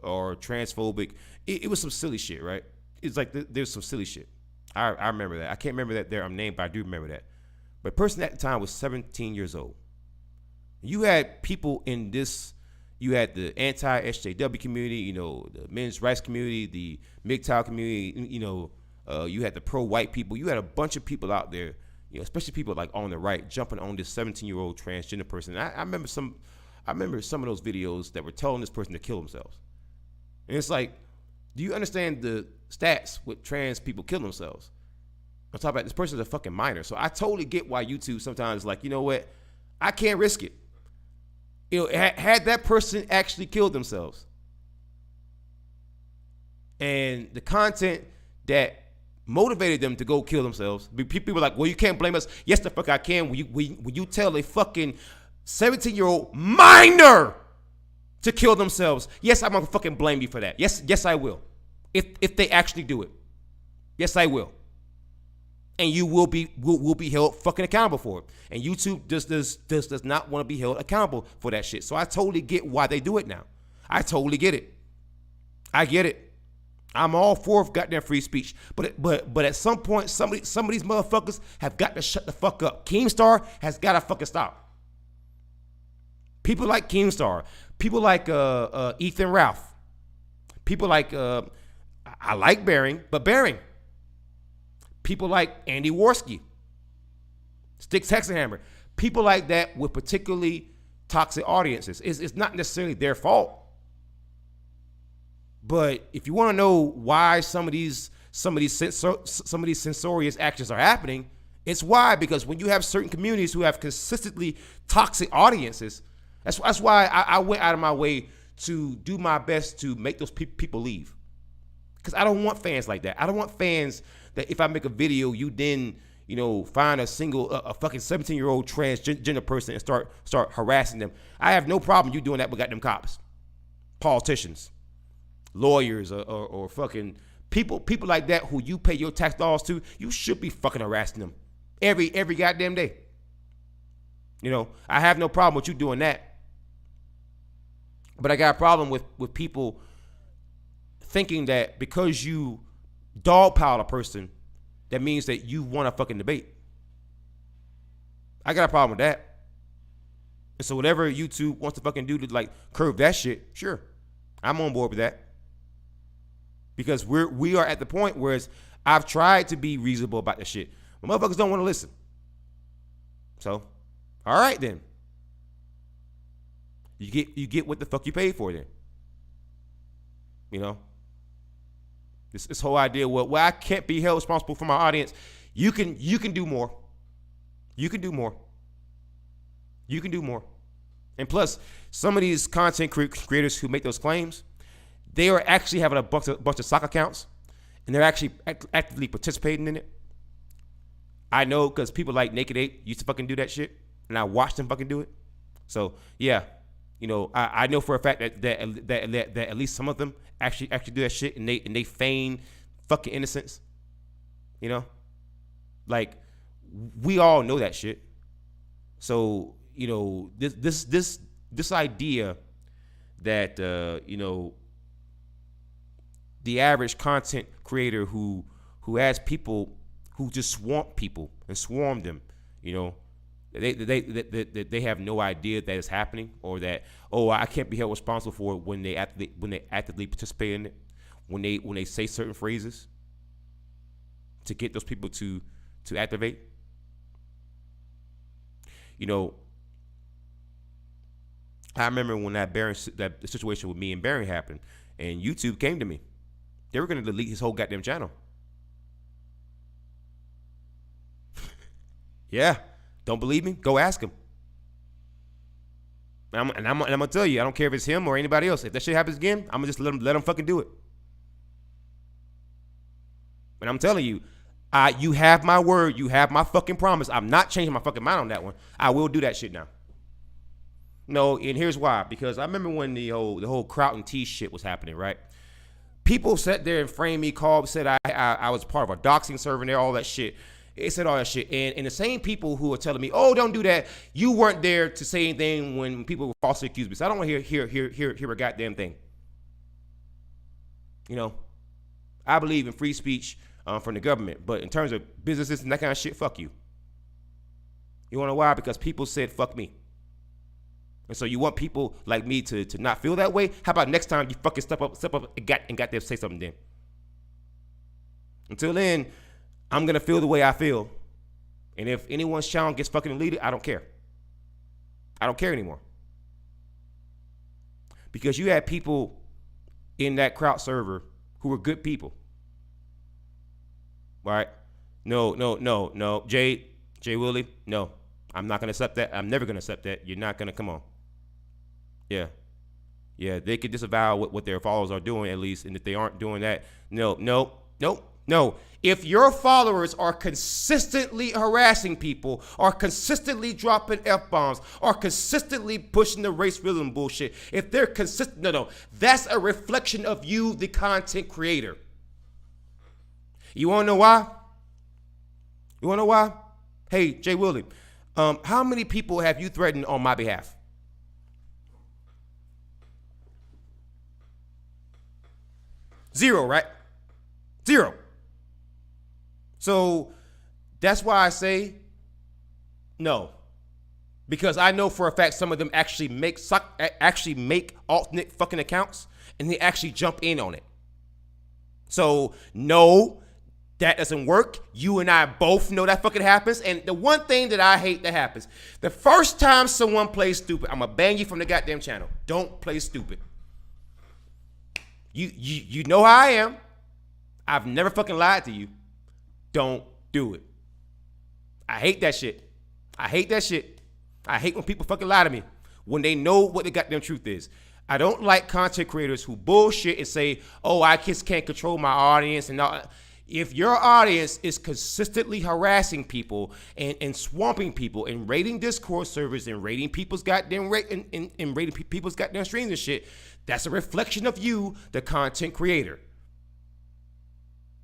transphobic. It was some silly shit, right? It's like there's some silly shit. I remember that. I can't remember that their name, but I do remember that. But the person at the time was 17 years old. You had people in this. You had the anti-SJW community, the men's rights community, the MGTOW community, you had the pro-white people. You had a bunch of people out there, especially people like on the right, jumping on this 17-year-old transgender person. I remember some of those videos that were telling this person to kill themselves. And it's like, do you understand the stats with trans people killing themselves? On top of that, this person's a fucking minor. So I totally get why YouTube sometimes is like, you know what? I can't risk it. Had that person actually killed themselves, and the content that motivated them to go kill themselves, people were like, well, you can't blame us. Yes, the fuck I can. When you tell a fucking 17-year-old minor to kill themselves, yes, I'm gonna fucking blame you for that. Yes, I will. If they actually do it, yes, I will. And you will be held fucking accountable for it. And YouTube does not want to be held accountable for that shit. So I totally get why they do it now. I totally get it. I get it. I'm all for goddamn free speech. But at some point, some of these motherfuckers have got to shut the fuck up. Keemstar has got to fucking stop. People like Keemstar. People like Ethan Ralph. People like I like Bearing, but Bearing. People like Andy Worski, Sticks Hexenhammer, people like that with particularly toxic audiences. It's not necessarily their fault, but if you want to know why some of these censorious actions are happening, it's why, because when you have certain communities who have consistently toxic audiences, that's why I went out of my way to do my best to make those people leave, because I don't want fans like that. I don't want fans that if I make a video, you then, find a fucking 17-year-old transgender person and start harassing them. I have no problem you doing that with goddamn cops, politicians, lawyers, or fucking people like that who you pay your tax dollars to. You should be fucking harassing them every goddamn day. I have no problem with you doing that. But I got a problem with people thinking that because you dogpile a person, that means that you want a fucking debate. I got a problem with that. And so whatever YouTube wants to fucking do to curve that shit, sure, I'm on board with that. Because we are at the point where I've tried to be reasonable about this shit, but motherfuckers don't want to listen. So, all right then. You get what the fuck you paid for then. This whole idea, well, I can't be held responsible for my audience. You can do more. You can do more. You can do more. And plus, some of these content creators who make those claims, they are actually having a bunch of sock accounts, and they're actually actively participating in it. I know, because people like Naked Ape used to fucking do that shit, and I watched them fucking do it. So yeah, I know for a fact that at least some of them actually do that shit, and they feign fucking innocence. We all know that shit. So this idea that the average content creator who has people who just swarm them, they have no idea that it's happening, or that, I can't be held responsible for it when they actively participate in it, when they say certain phrases to get those people to activate. I remember when that situation with me and Barry happened, and YouTube came to me. They were going to delete his whole goddamn channel. Yeah. Don't believe me? Go ask him. And I'm gonna tell you, I don't care if it's him or anybody else. If that shit happens again, I'm gonna just let him fucking do it. And I'm telling you, you have my word, you have my fucking promise. I'm not changing my fucking mind on that one. I will do that shit now. No, and here's why. Because I remember when the whole Kraut and T shit was happening, right? People sat there and framed me, said I was part of a doxing server and all that shit. It said all that shit. And the same people who are telling me, oh, don't do that, you weren't there to say anything when people were falsely accused me. So I don't want to hear a goddamn thing. You know, I believe in free speech from the government, but in terms of businesses and that kind of shit, fuck you. You wanna know why? Because people said fuck me. And so you want people like me to not feel that way? How about next time you fucking step up and got them say something then? Until then, I'm gonna feel the way I feel. And if anyone's channel gets fucking deleted, I don't care. I don't care anymore. Because you had people in that crowd server who were good people. Right? No. Jay Willie, no. I'm not gonna accept that. I'm never gonna accept that. You're not gonna, come on. Yeah, they could disavow what their followers are doing at least, and if they aren't doing that, no. If your followers are consistently harassing people, are consistently dropping F-bombs, are consistently pushing the race rhythm bullshit, if they're consistent, no, that's a reflection of you, the content creator. You wanna know why? Hey, Jay Willie, how many people have you threatened on my behalf? Zero, right? Zero. So that's why I say no. Because I know for a fact some of them actually make alternate fucking accounts and they actually jump in on it. So no, that doesn't work. You and I both know that fucking happens. And the one thing that I hate that happens, the first time someone plays stupid, I'm gonna ban you from the goddamn channel. Don't play stupid. You know how I am. I've never fucking lied to you. Don't do it. I hate that shit. I hate when people fucking lie to me when they know what the goddamn truth is. I don't like content creators who bullshit and say, oh, I just can't control my audience and all. If your audience is consistently harassing people and swamping people and raiding Discord servers and raiding people's goddamn raiding people's goddamn streams and shit, that's a reflection of you, the content creator.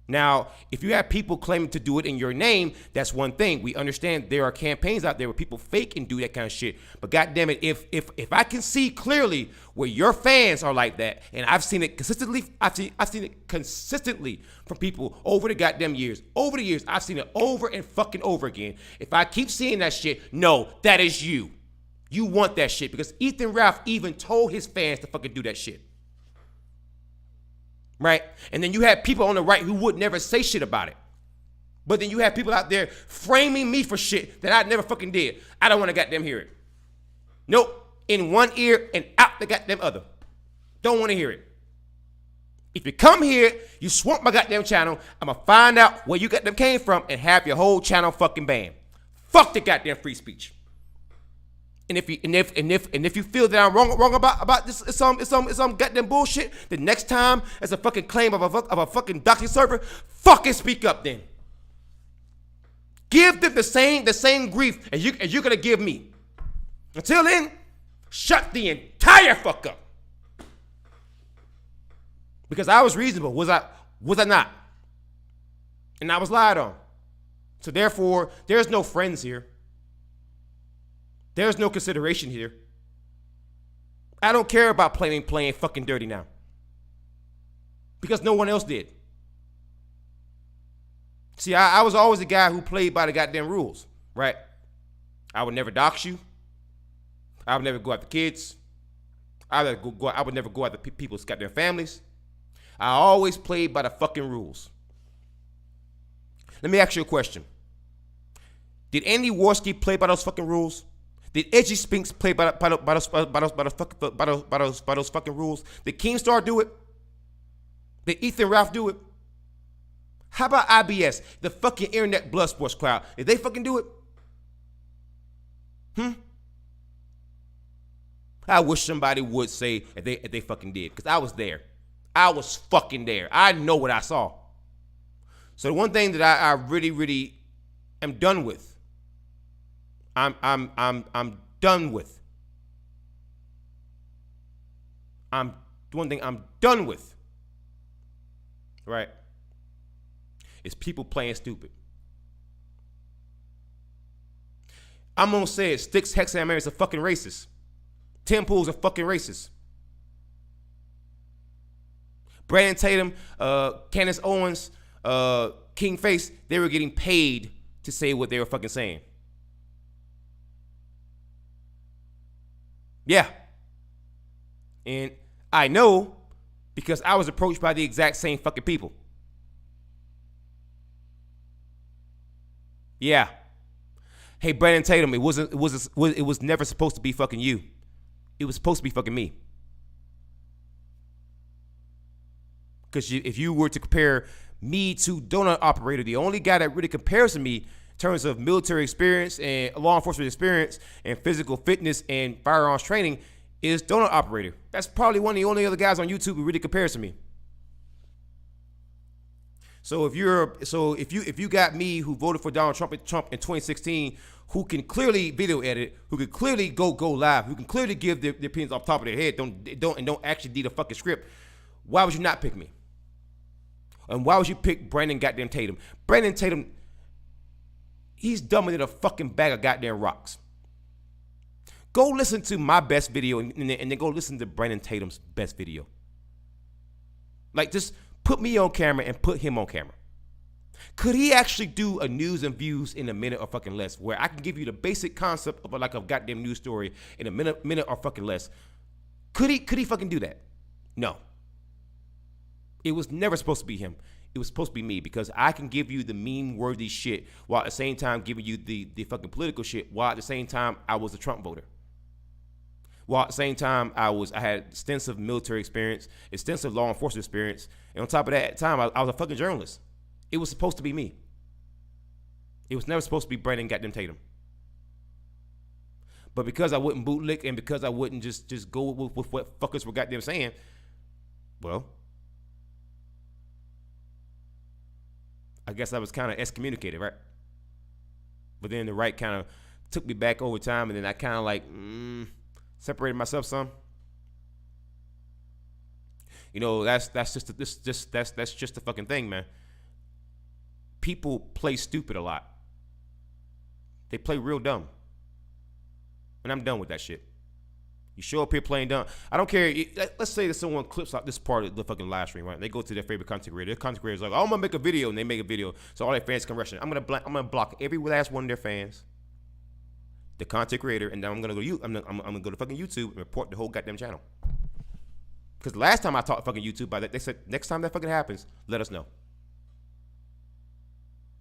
Now, if you have people claiming to do it in your name, that's one thing. We understand there are campaigns out there where people fake and do that kind of shit. But goddamn it, if I can see clearly where your fans are like that, and I've seen it consistently, I've seen it consistently from people over the goddamn years. Over the years, I've seen it over and fucking over again. If I keep seeing that shit, no, that is you. You want that shit because Ethan Ralph even told his fans to fucking do that shit. Right? And then you have people on the right who would never say shit about it. But then you have people out there framing me for shit that I never fucking did. I don't want to goddamn hear it. Nope. In one ear and out the goddamn other. Don't want to hear it. If you come here, you swamp my goddamn channel, I'm going to find out where you goddamn came from and have your whole channel fucking banned. Fuck the goddamn free speech. And if you feel that I'm wrong about this, it's some goddamn bullshit, the next time there's a fucking claim of a fucking doxing server, fucking speak up then. Give them the same grief as you're gonna give me. Until then, shut the entire fuck up. Because I was reasonable, was I not? And I was lied on. So therefore, there's no friends here. There's no consideration here. I don't care about playing fucking dirty now. Because no one else did. See, I was always the guy who played by the goddamn rules, right? I would never dox you. I would never go after kids. I would never go after people's goddamn families. I always played by the fucking rules. Let me ask you a question. Did Andy Warski play by those fucking rules? Did Edgy Spinks play by those fucking rules? Did Keemstar do it? Did Ethan Ralph do it? How about IBS, the fucking internet blood sports crowd? Did they fucking do it? I wish somebody would say if they fucking did, because I was there. I was fucking there. I know what I saw. So the one thing that I really, really am done with. I'm done with. One thing I'm done with, right, is people playing stupid. I'm gonna say it. Sticks Hexamer is a fucking racist. Tim Pool's a fucking racist. Brandon Tatum, Candace Owens, King Face, they were getting paid to say what they were fucking saying. Yeah. And I know because I was approached by the exact same fucking people. Yeah. Hey, Brandon Tatum, it was never supposed to be fucking you. It was supposed to be fucking me. Because if you were to compare me to donut operator, the only guy that really compares to me in terms of military experience and law enforcement experience and physical fitness and firearms training is donut operator. That's probably one of the only other guys on YouTube who really compares to me. So if you got me who voted for Donald Trump in 2016, who can clearly video edit, who can clearly go live, who can clearly give their opinions off the top of their head, don't actually need a fucking script, why would you not pick me? And why would you pick Brandon goddamn Tatum? Brandon Tatum, he's dumber than a fucking bag of goddamn rocks. Go listen to my best video and then go listen to Brandon Tatum's best video. Like, just put me on camera and put him on camera. Could he actually do a news and views in a minute or fucking less, where I can give you the basic concept of a goddamn news story in a minute or fucking less? Could he fucking do that? No. It was never supposed to be him. It was supposed to be me, because I can give you the meme-worthy shit while at the same time giving you the fucking political shit, while at the same time I was a Trump voter. While at the same time I had extensive military experience, extensive law enforcement experience, and on top of that, at the time I was a fucking journalist. It was supposed to be me. It was never supposed to be Brandon goddamn Tatum. But because I wouldn't bootlick and because I wouldn't just go with what fuckers were goddamn saying, well, I guess I was kind of excommunicated, right? But then the right kind of took me back over time, and then I kind of like separated myself some. You know, that's just the fucking thing, man. People play stupid a lot. They play real dumb. And I'm done with that shit. You show up here playing dumb. I don't care. Let's say that someone clips out this part of the fucking live stream, right? They go to their favorite content creator. Their content creator is like, oh, I'm going to make a video. And they make a video so all their fans can rush it. I'm gonna block every last one of their fans, the content creator, and then I'm going to go to fucking YouTube and report the whole goddamn channel. Because the last time I talked fucking YouTube about that, they said, next time that fucking happens, let us know.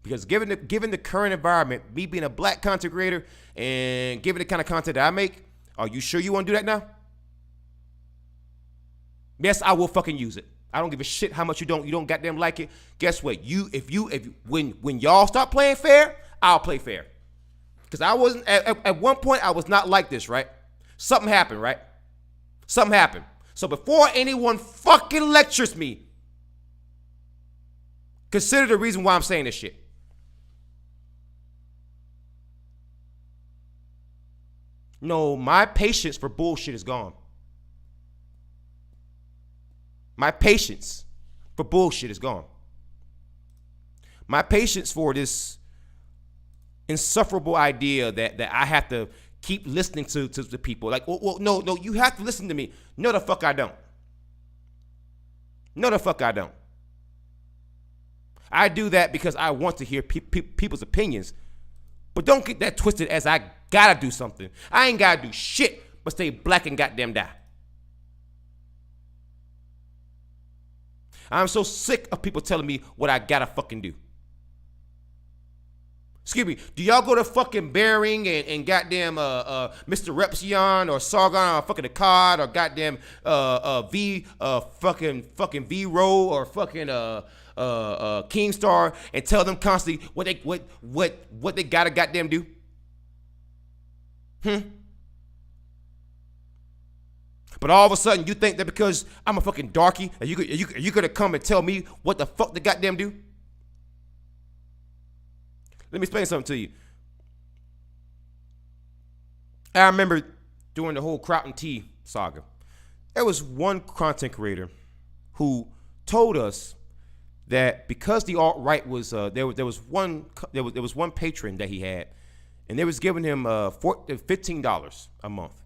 Because given the current environment, me being a black content creator and given the kind of content that I make, are you sure you want to do that now? Yes, I will fucking use it. I don't give a shit how much you don't goddamn like it. Guess what? When y'all start playing fair, I'll play fair. Because I wasn't at one point I was not like this, right? Something happened, right? Something happened. So before anyone fucking lectures me, consider the reason why I'm saying this shit. No, my patience for bullshit is gone. My patience for bullshit is gone. My patience for this insufferable idea that I have to keep listening to the people. Like, well, no, you have to listen to me. No, the fuck I don't. No, the fuck I don't. I do that because I want to hear people's opinions. But don't get that twisted as I gotta do something. I ain't gotta do shit but stay black and goddamn die. I'm so sick of people telling me what I gotta fucking do. Excuse me, do y'all go to fucking Bering and goddamn Mr. Repsion or Sargon or fucking Akkad or goddamn fucking V-Row or fucking Keemstar and tell them constantly what they gotta goddamn do? But all of a sudden you think that because I'm a fucking darky that you could come and tell me what the fuck they goddamn do? Let me explain something to you. I remember during the whole Crout and Tea saga, there was one content creator who told us that because the alt-right was there was one patron that he had, and they was giving him $15 a month.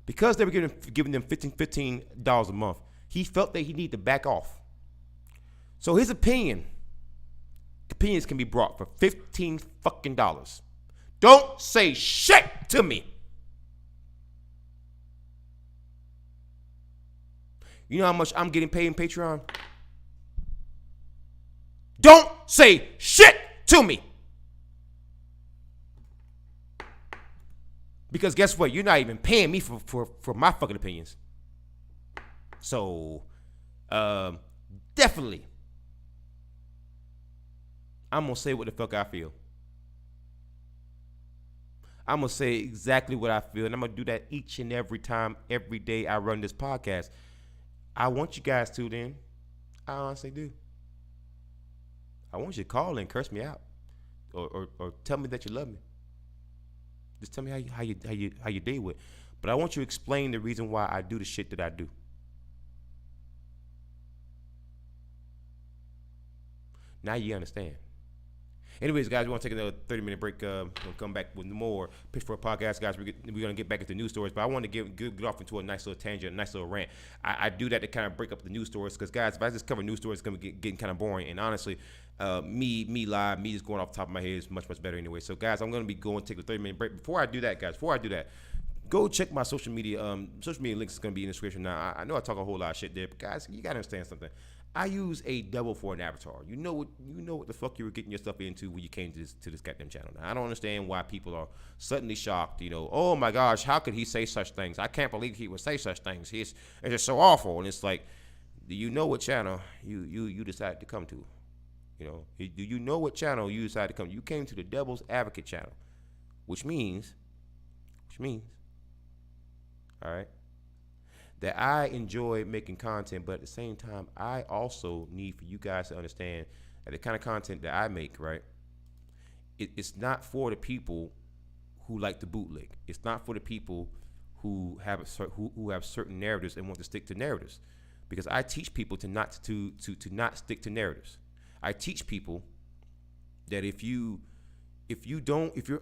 Because they were giving them $15 a month, he felt that he needed to back off. So his opinions can be brought for $15 fucking. Don't say shit to me. You know how much I'm getting paid in Patreon? Don't say shit to me. Because guess what? You're not even paying me for my fucking opinions. So, definitely, I'm going to say what the fuck I feel. I'm going to say exactly what I feel. And I'm going to do that each and every time, every day I run this podcast. I want you guys to then. I honestly do. I want you to call and curse me out. Or tell me that you love me. Just tell me how you deal with. But I want you to explain the reason why I do the shit that I do. Now you understand. Anyways, guys, we want to take another 30-minute break. We'll come back with more Pitchfork podcast, guys. We're going to get back into news stories, but I want to get off into a nice little tangent, a nice little rant. I do that to kind of break up the news stories because, guys, if I just cover news stories, it's going to be getting kind of boring. And honestly, me just going off the top of my head is much better anyway. So, guys, I'm going to be going to take a 30-minute break. Before I do that, go check my social media. Social media links is going to be in the description. Now, I know I talk a whole lot of shit there, but, guys, you got to understand something. I use a double for an avatar. You know what the fuck you were getting yourself into when you came to this goddamn channel. Now, I don't understand why people are suddenly shocked. Oh my gosh, how could he say such things? I can't believe he would say such things. It's just so awful. And it's like, do you know what channel you decided to come to? Do you know what channel you decided to come to? You came to the Devil's Advocate channel, which means, all right, that I enjoy making content, but at the same time, I also need for you guys to understand that the kind of content that I make, right, it's not for the people who like the bootleg. It's not for the people who have certain narratives and want to stick to narratives, because I teach people to not stick to narratives. I teach people that if you're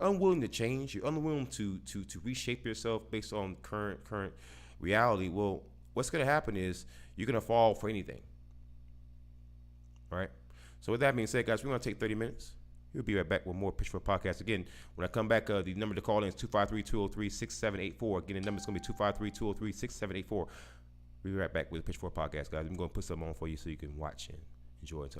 unwilling to change, you're unwilling to reshape yourself based on current reality, well, what's going to happen is you're going to fall for anything. All right? So with that being said, guys, we're going to take 30 minutes. We'll be right back with more Pitchfork Podcast. Again, when I come back, the number to call in is 253-203-6784. Again, the number is going to be 253-203-6784. We'll be right back with the Pitchfork Podcast, guys. I'm going to put something on for you so you can watch and enjoy it.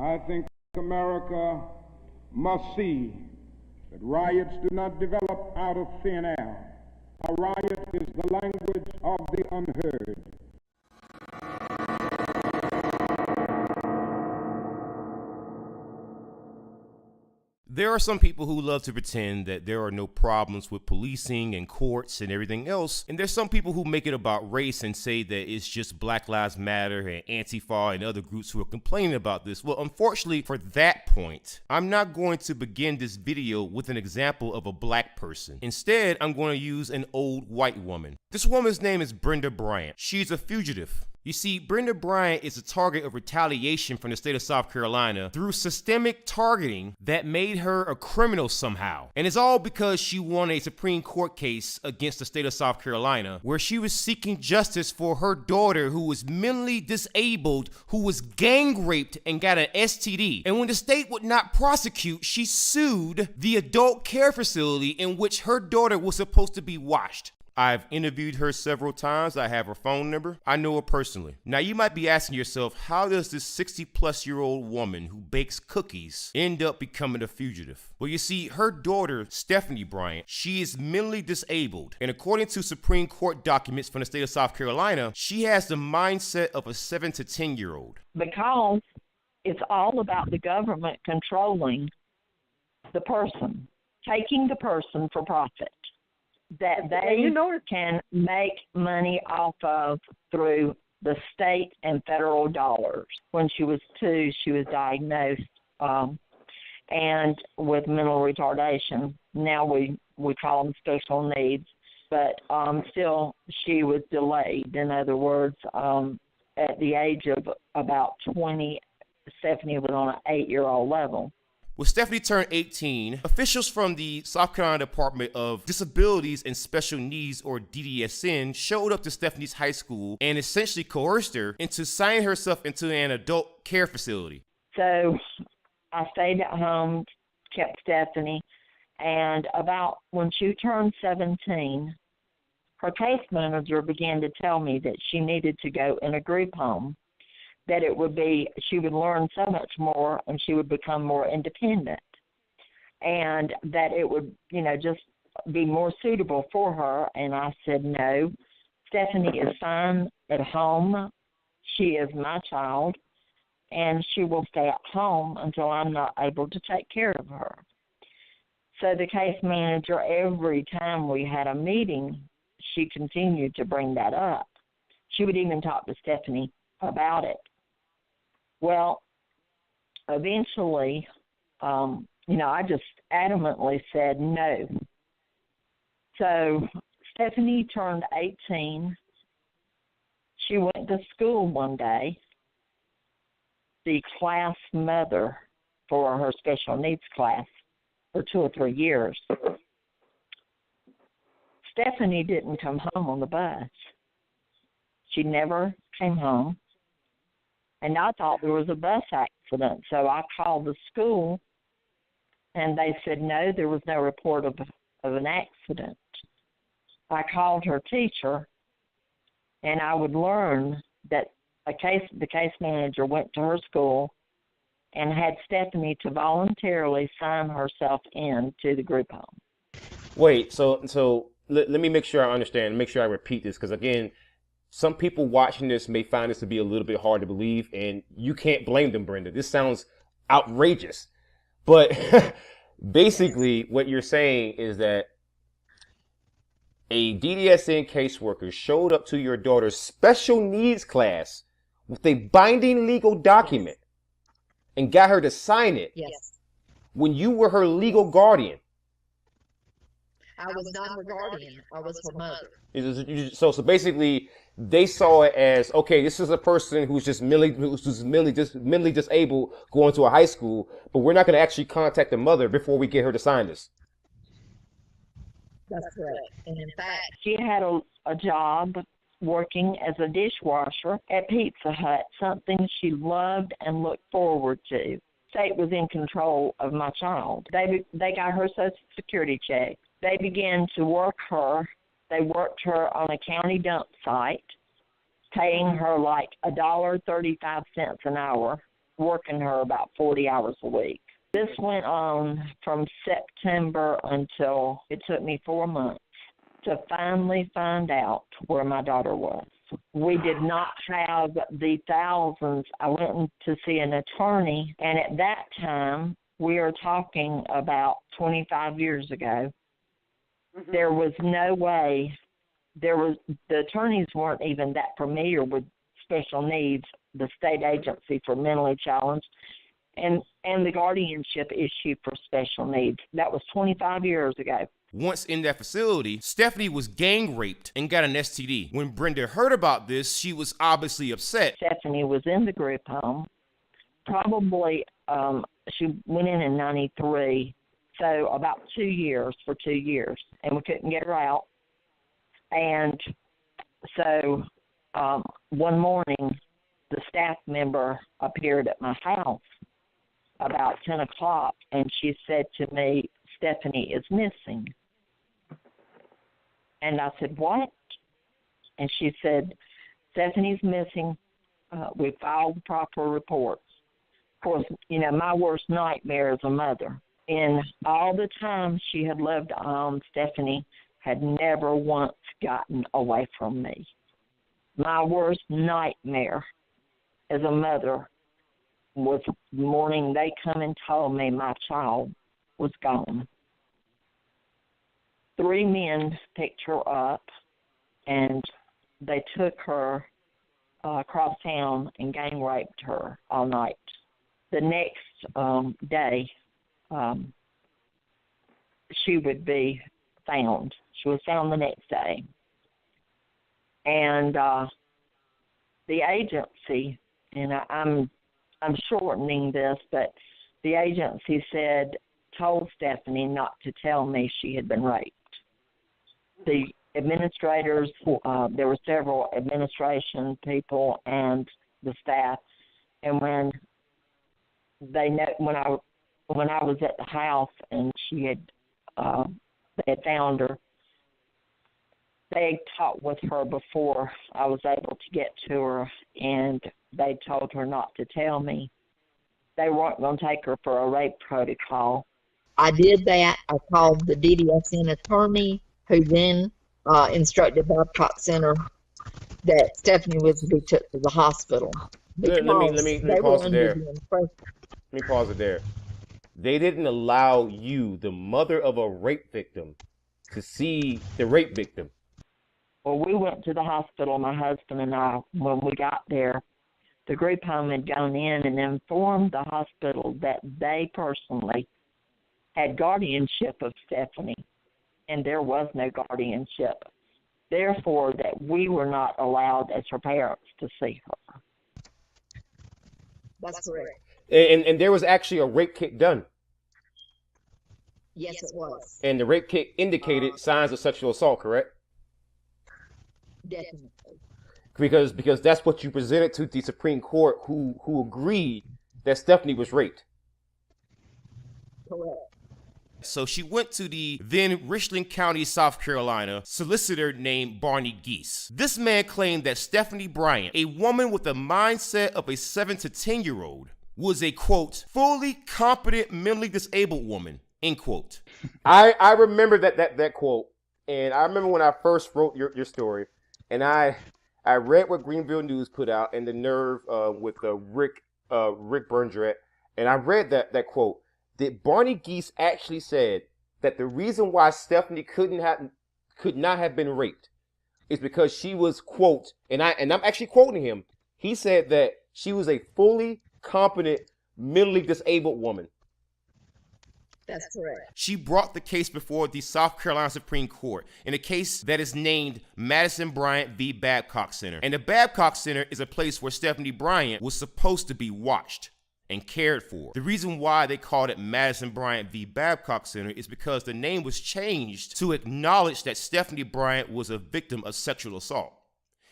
I think America must see that riots do not develop out of thin air. A riot is the language of the unheard.
There are some people who love to pretend that there are no problems with policing and courts and everything else. And there's some people who make it about race and say that it's just Black Lives Matter and Antifa and other groups who are complaining about this. Well, unfortunately for that point, I'm not going to begin this video with an example of a black person. Instead, I'm going to use an old white woman. This woman's name is Brenda Bryant. She's a fugitive. You see, Brenda Bryant is a target of retaliation from the state of South Carolina through systemic targeting that made her a criminal somehow. And it's all because she won a Supreme Court case against the state of South Carolina where she was seeking justice for her daughter who was mentally disabled, who was gang raped and got an STD. And when the state would not prosecute, she sued the adult care facility in which her daughter was supposed to be washed. I've interviewed her several times. I have her phone number. I know her personally. Now, you might be asking yourself, how does this 60-plus-year-old woman who bakes cookies end up becoming a fugitive? Well, you see, her daughter, Stephanie Bryant, she is mentally disabled. And according to Supreme Court documents from the state of South Carolina, she has the mindset of a 7 to 10-year-old.
Because it's all about the government controlling the person, taking the person for profit that they can make money off of through the state and federal dollars. When she was 2, she was diagnosed and with mental retardation. Now we call them special needs, but still she was delayed. In other words, at the age of about 20, Stephanie was on an 8-year-old level.
When Stephanie turned 18, officials from the South Carolina Department of Disabilities and Special Needs, or DDSN, showed up to Stephanie's high school and essentially coerced her into signing herself into an adult care facility.
So I stayed at home, kept Stephanie, and about when she turned 17, her case manager began to tell me that she needed to go in a group home, that she would learn so much more and she would become more independent, and that it would, just be more suitable for her. And I said, no, Stephanie is fine at home. She is my child, and she will stay at home until I'm not able to take care of her. So the case manager, every time we had a meeting, she continued to bring that up. She would even talk to Stephanie about it. Well, eventually, I just adamantly said no. So Stephanie turned 18. She went to school one day. The class mother for her special needs class for 2 or 3 years. Stephanie didn't come home on the bus. She never came home. And I thought there was a bus accident. So I called the school, and they said, no, there was no report of an accident. I called her teacher, and I would learn that the case manager went to her school and had Stephanie to voluntarily sign herself in to the group home.
Wait, so let me make sure I understand, make sure I repeat this, because again, some people watching this may find this to be a little bit hard to believe, and you can't blame them, Brenda. This sounds outrageous. But basically, what you're saying is that a DDSN caseworker showed up to your daughter's special needs class with a binding legal document and got her to sign it.
Yes.
When you were her legal guardian.
I was not her guardian. I was her mother.
So basically, they saw it as, okay, this is a person who's just mentally disabled going to a high school, but we're not going to actually contact the mother before we get her to sign this.
That's correct. And in fact,
she had a job working as a dishwasher at Pizza Hut, something she loved and looked forward to. State was in control of my child. They got her Social Security check. They began to work her. They worked her on a county dump site, paying her like $1.35 an hour, working her about 40 hours a week. This went on from September until it took me 4 months to finally find out where my daughter was. We did not have the thousands. I went to see an attorney, and at that time, we are talking about 25 years ago, there was no way, the attorneys weren't even that familiar with special needs, the state agency for mentally challenged, and the guardianship issue for special needs. That was 25 years ago.
Once in that facility, Stephanie was gang raped and got an STD. When Brenda heard about this, she was obviously upset.
Stephanie was in the group home. Probably, she went in 93, so about 2 years, and we couldn't get her out. And so one morning, the staff member appeared at my house about 10 o'clock, and she said to me, Stephanie is missing. And I said, what? And she said, Stephanie's missing. We filed proper reports. Of course, my worst nightmare as a mother. In all the time she had lived on, Stephanie had never once gotten away from me. My worst nightmare as a mother was the morning they come and told me my child was gone. 3 men picked her up, and they took her across town and gang raped her all night. The next day, she would be found. She was found the next day. And the agency, and I'm shortening this, but the agency told Stephanie not to tell me she had been raped. The administrators, there were several administration people and the staff, and when I was at the house and they had found her, they had talked with her before I was able to get to her, and they told her not to tell me. They weren't going to take her for a rape protocol.
I did that. I called the DDSN attorney, who then instructed Babcock Center that Stephanie was to be took to the hospital.
Let me pause it there. Let me pause it there. They didn't allow you, the mother of a rape victim, to see the rape victim.
Well, we went to the hospital, my husband and I. When we got there, the group home had gone in and informed the hospital that they personally had guardianship of Stephanie, and there was no guardianship. Therefore, that we were not allowed as her parents to see her.
That's correct.
And there was actually a rape kit done.
Yes, it was.
And the rape kit indicated signs of sexual assault, correct?
Definitely.
Because that's what you presented to the Supreme Court, who agreed that Stephanie was raped.
Correct.
So she went to the then Richland County, South Carolina solicitor named Barney Geese. This man claimed that Stephanie Bryant, a woman with the mindset of a 7 to 10-year-old, was a, quote, fully competent mentally disabled woman, end quote. I remember that quote, and I remember when I first wrote your story, and I read what Greenville News put out and the Nerve with Rick Bergeret, and I read that quote. That Barney Geese actually said that the reason why Stephanie could not have been raped is because she was, quote, and I'm actually quoting him. He said that she was a fully competent, mentally disabled woman.
That's correct.
She brought the case before the South Carolina Supreme Court in a case that is named Madison Bryant v. Babcock Center. And the Babcock Center is a place where Stephanie Bryant was supposed to be watched and cared for. The reason why they called it Madison Bryant v. Babcock Center is because the name was changed to acknowledge that Stephanie Bryant was a victim of sexual assault.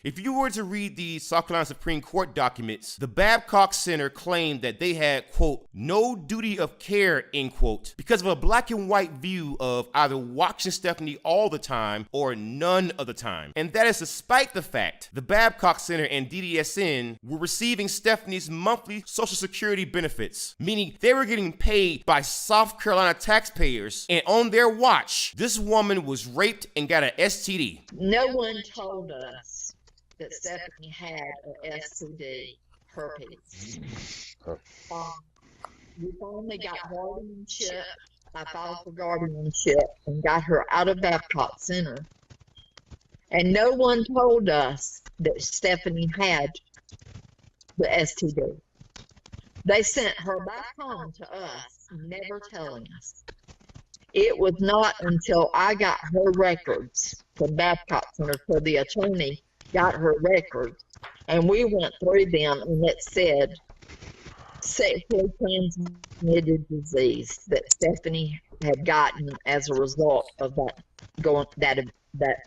If you were to read the South Carolina Supreme Court documents, the Babcock Center claimed that they had, quote, no duty of care, end quote, because of a black and white view of either watching Stephanie all the time or none of the time. And that is despite the fact the Babcock Center and DDSN were receiving Stephanie's monthly Social Security benefits, meaning they were getting paid by South Carolina taxpayers, and on their watch, this woman was raped and got an STD.
No one told us that Stephanie had an STD, herpes. We finally got guardianship. I filed for guardianship and got her out of Babcock Center. And no one told us that Stephanie had the STD. They sent her back home to us, never telling us. It was not until I got her records from Babcock Center, for the attorney got her records, and we went through them, and it said sexually transmitted disease that Stephanie had gotten as a result of that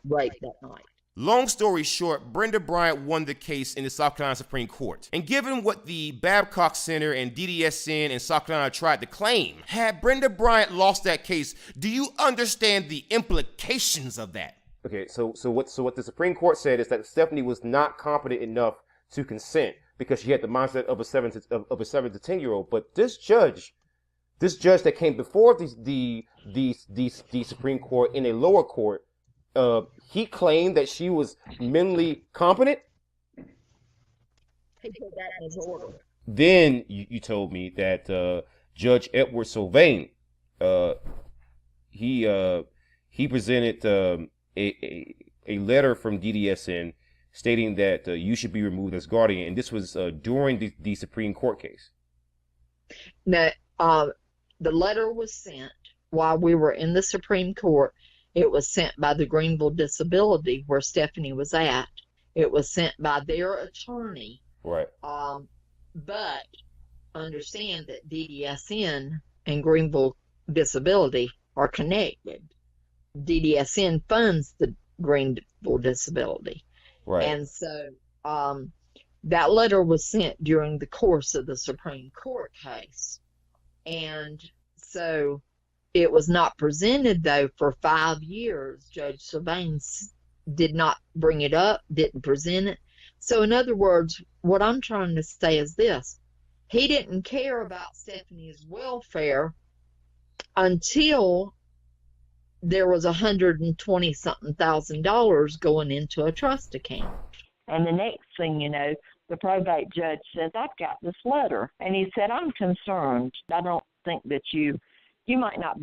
rape that night.
Long story short, Brenda Bryant won the case in the South Carolina Supreme Court. And given what the Babcock Center and DDSN and South Carolina tried to claim, had Brenda Bryant lost that case, do you understand the implications of that? Okay, so what the Supreme Court said is that Stephanie was not competent enough to consent because she had the mindset of a 7 to 10-year-old. But this judge that came before the Supreme Court in a lower court, he claimed that she was mentally competent.
He put that in his order.
Then you told me that Judge Edward Sylvain he presented a letter from DDSN stating that you should be removed as guardian, and this was during the Supreme Court case.
Now, the letter was sent while we were in the Supreme Court. It was sent by the Greenville Disability, where Stephanie was at. It was sent by their attorney.
Right.
But understand that DDSN and Greenville Disability are connected. DDSN funds the Greenville Disability.
Right.
And so that letter was sent during the course of the Supreme Court case. And so it was not presented, though, for 5 years. Judge Sylvain did not bring it up, didn't present it. So in other words, what I'm trying to say is this. He didn't care about Stephanie's welfare until there was $120-something thousand going into a trust account.
And the next thing you know, the probate judge says, I've got this letter. And he said, I'm concerned. I don't think that you might not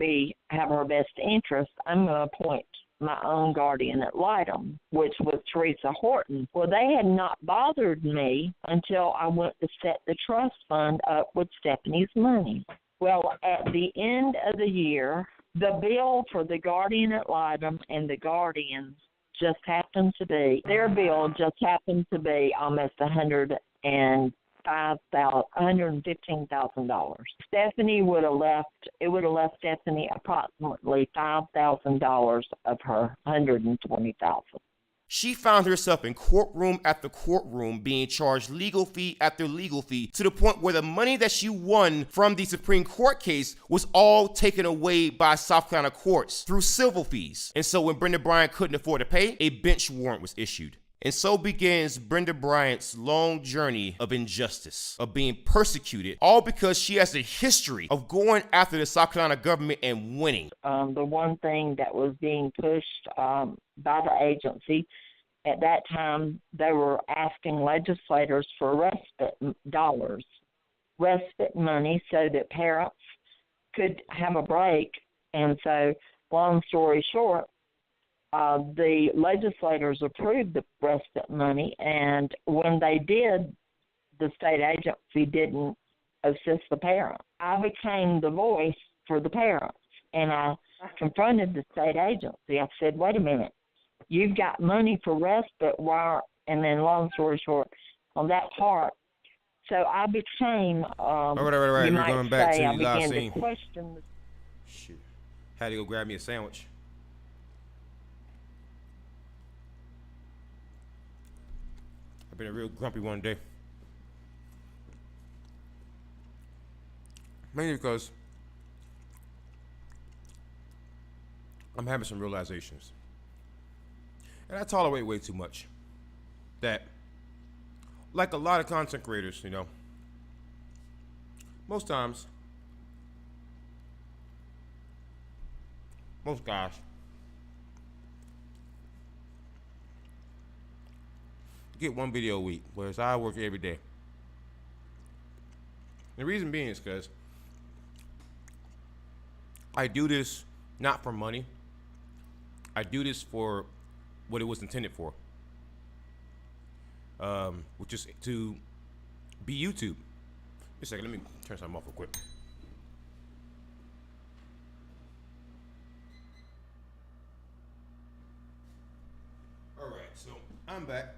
have her best interest. I'm going to appoint my own guardian ad litem, which was Teresa Horton. Well, they had not bothered me until I went to set the trust fund up with Stephanie's money. Well, at the end of the year, the bill for the guardian ad litem and the guardians just happened to be, their bill just happened to be almost $115,000. Stephanie would have left Stephanie approximately $5,000 of her $120,000.
She found herself in courtroom after courtroom being charged legal fee after legal fee, to the point where the money that she won from the Supreme Court case was all taken away by South Carolina courts through civil fees. And so when Brenda Bryant couldn't afford to pay, a bench warrant was issued. And so begins Brenda Bryant's long journey of injustice, of being persecuted, all because she has a history of going after the South Carolina government and winning.
The one thing that was being pushed by the agency at that time, they were asking legislators for respite money, so that parents could have a break. And so, long story short, the legislators approved the respite money, and when they did, the state agency didn't assist the parents. I became the voice for the parents, and I confronted the state agency. I said, wait a minute, you've got money for respite, why? And then, long story short, on that part, so I became,
right.
We're
going back to the live
began
scene.
to question.
Shoot. Had to go grab me a sandwich. I've been a real grumpy one day. Mainly because I'm having some realizations. And I tolerate way too much. That, like a lot of content creators, most times, most guys, get one video a week, whereas I work every day. The reason being is because I do this not for money. I do this for what it was intended for, which is to be YouTube. Just a second, let me turn something off real quick. All right, so I'm back.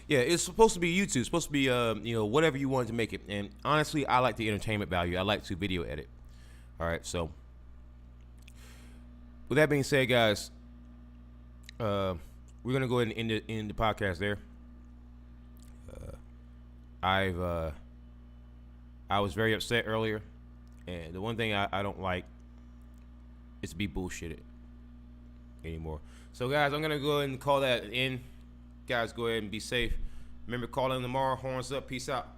Yeah, it's supposed to be YouTube. It's supposed to be, whatever you wanted to make it. And honestly, I like the entertainment value. I like to video edit. All right, so with that being said, guys, we're gonna go ahead and end the podcast there. I was very upset earlier, and the one thing I don't like is to be bullshitted anymore. So, guys, I'm gonna go ahead and call that an end. Guys, go ahead and be safe. Remember, call in tomorrow. Horns up. Peace out.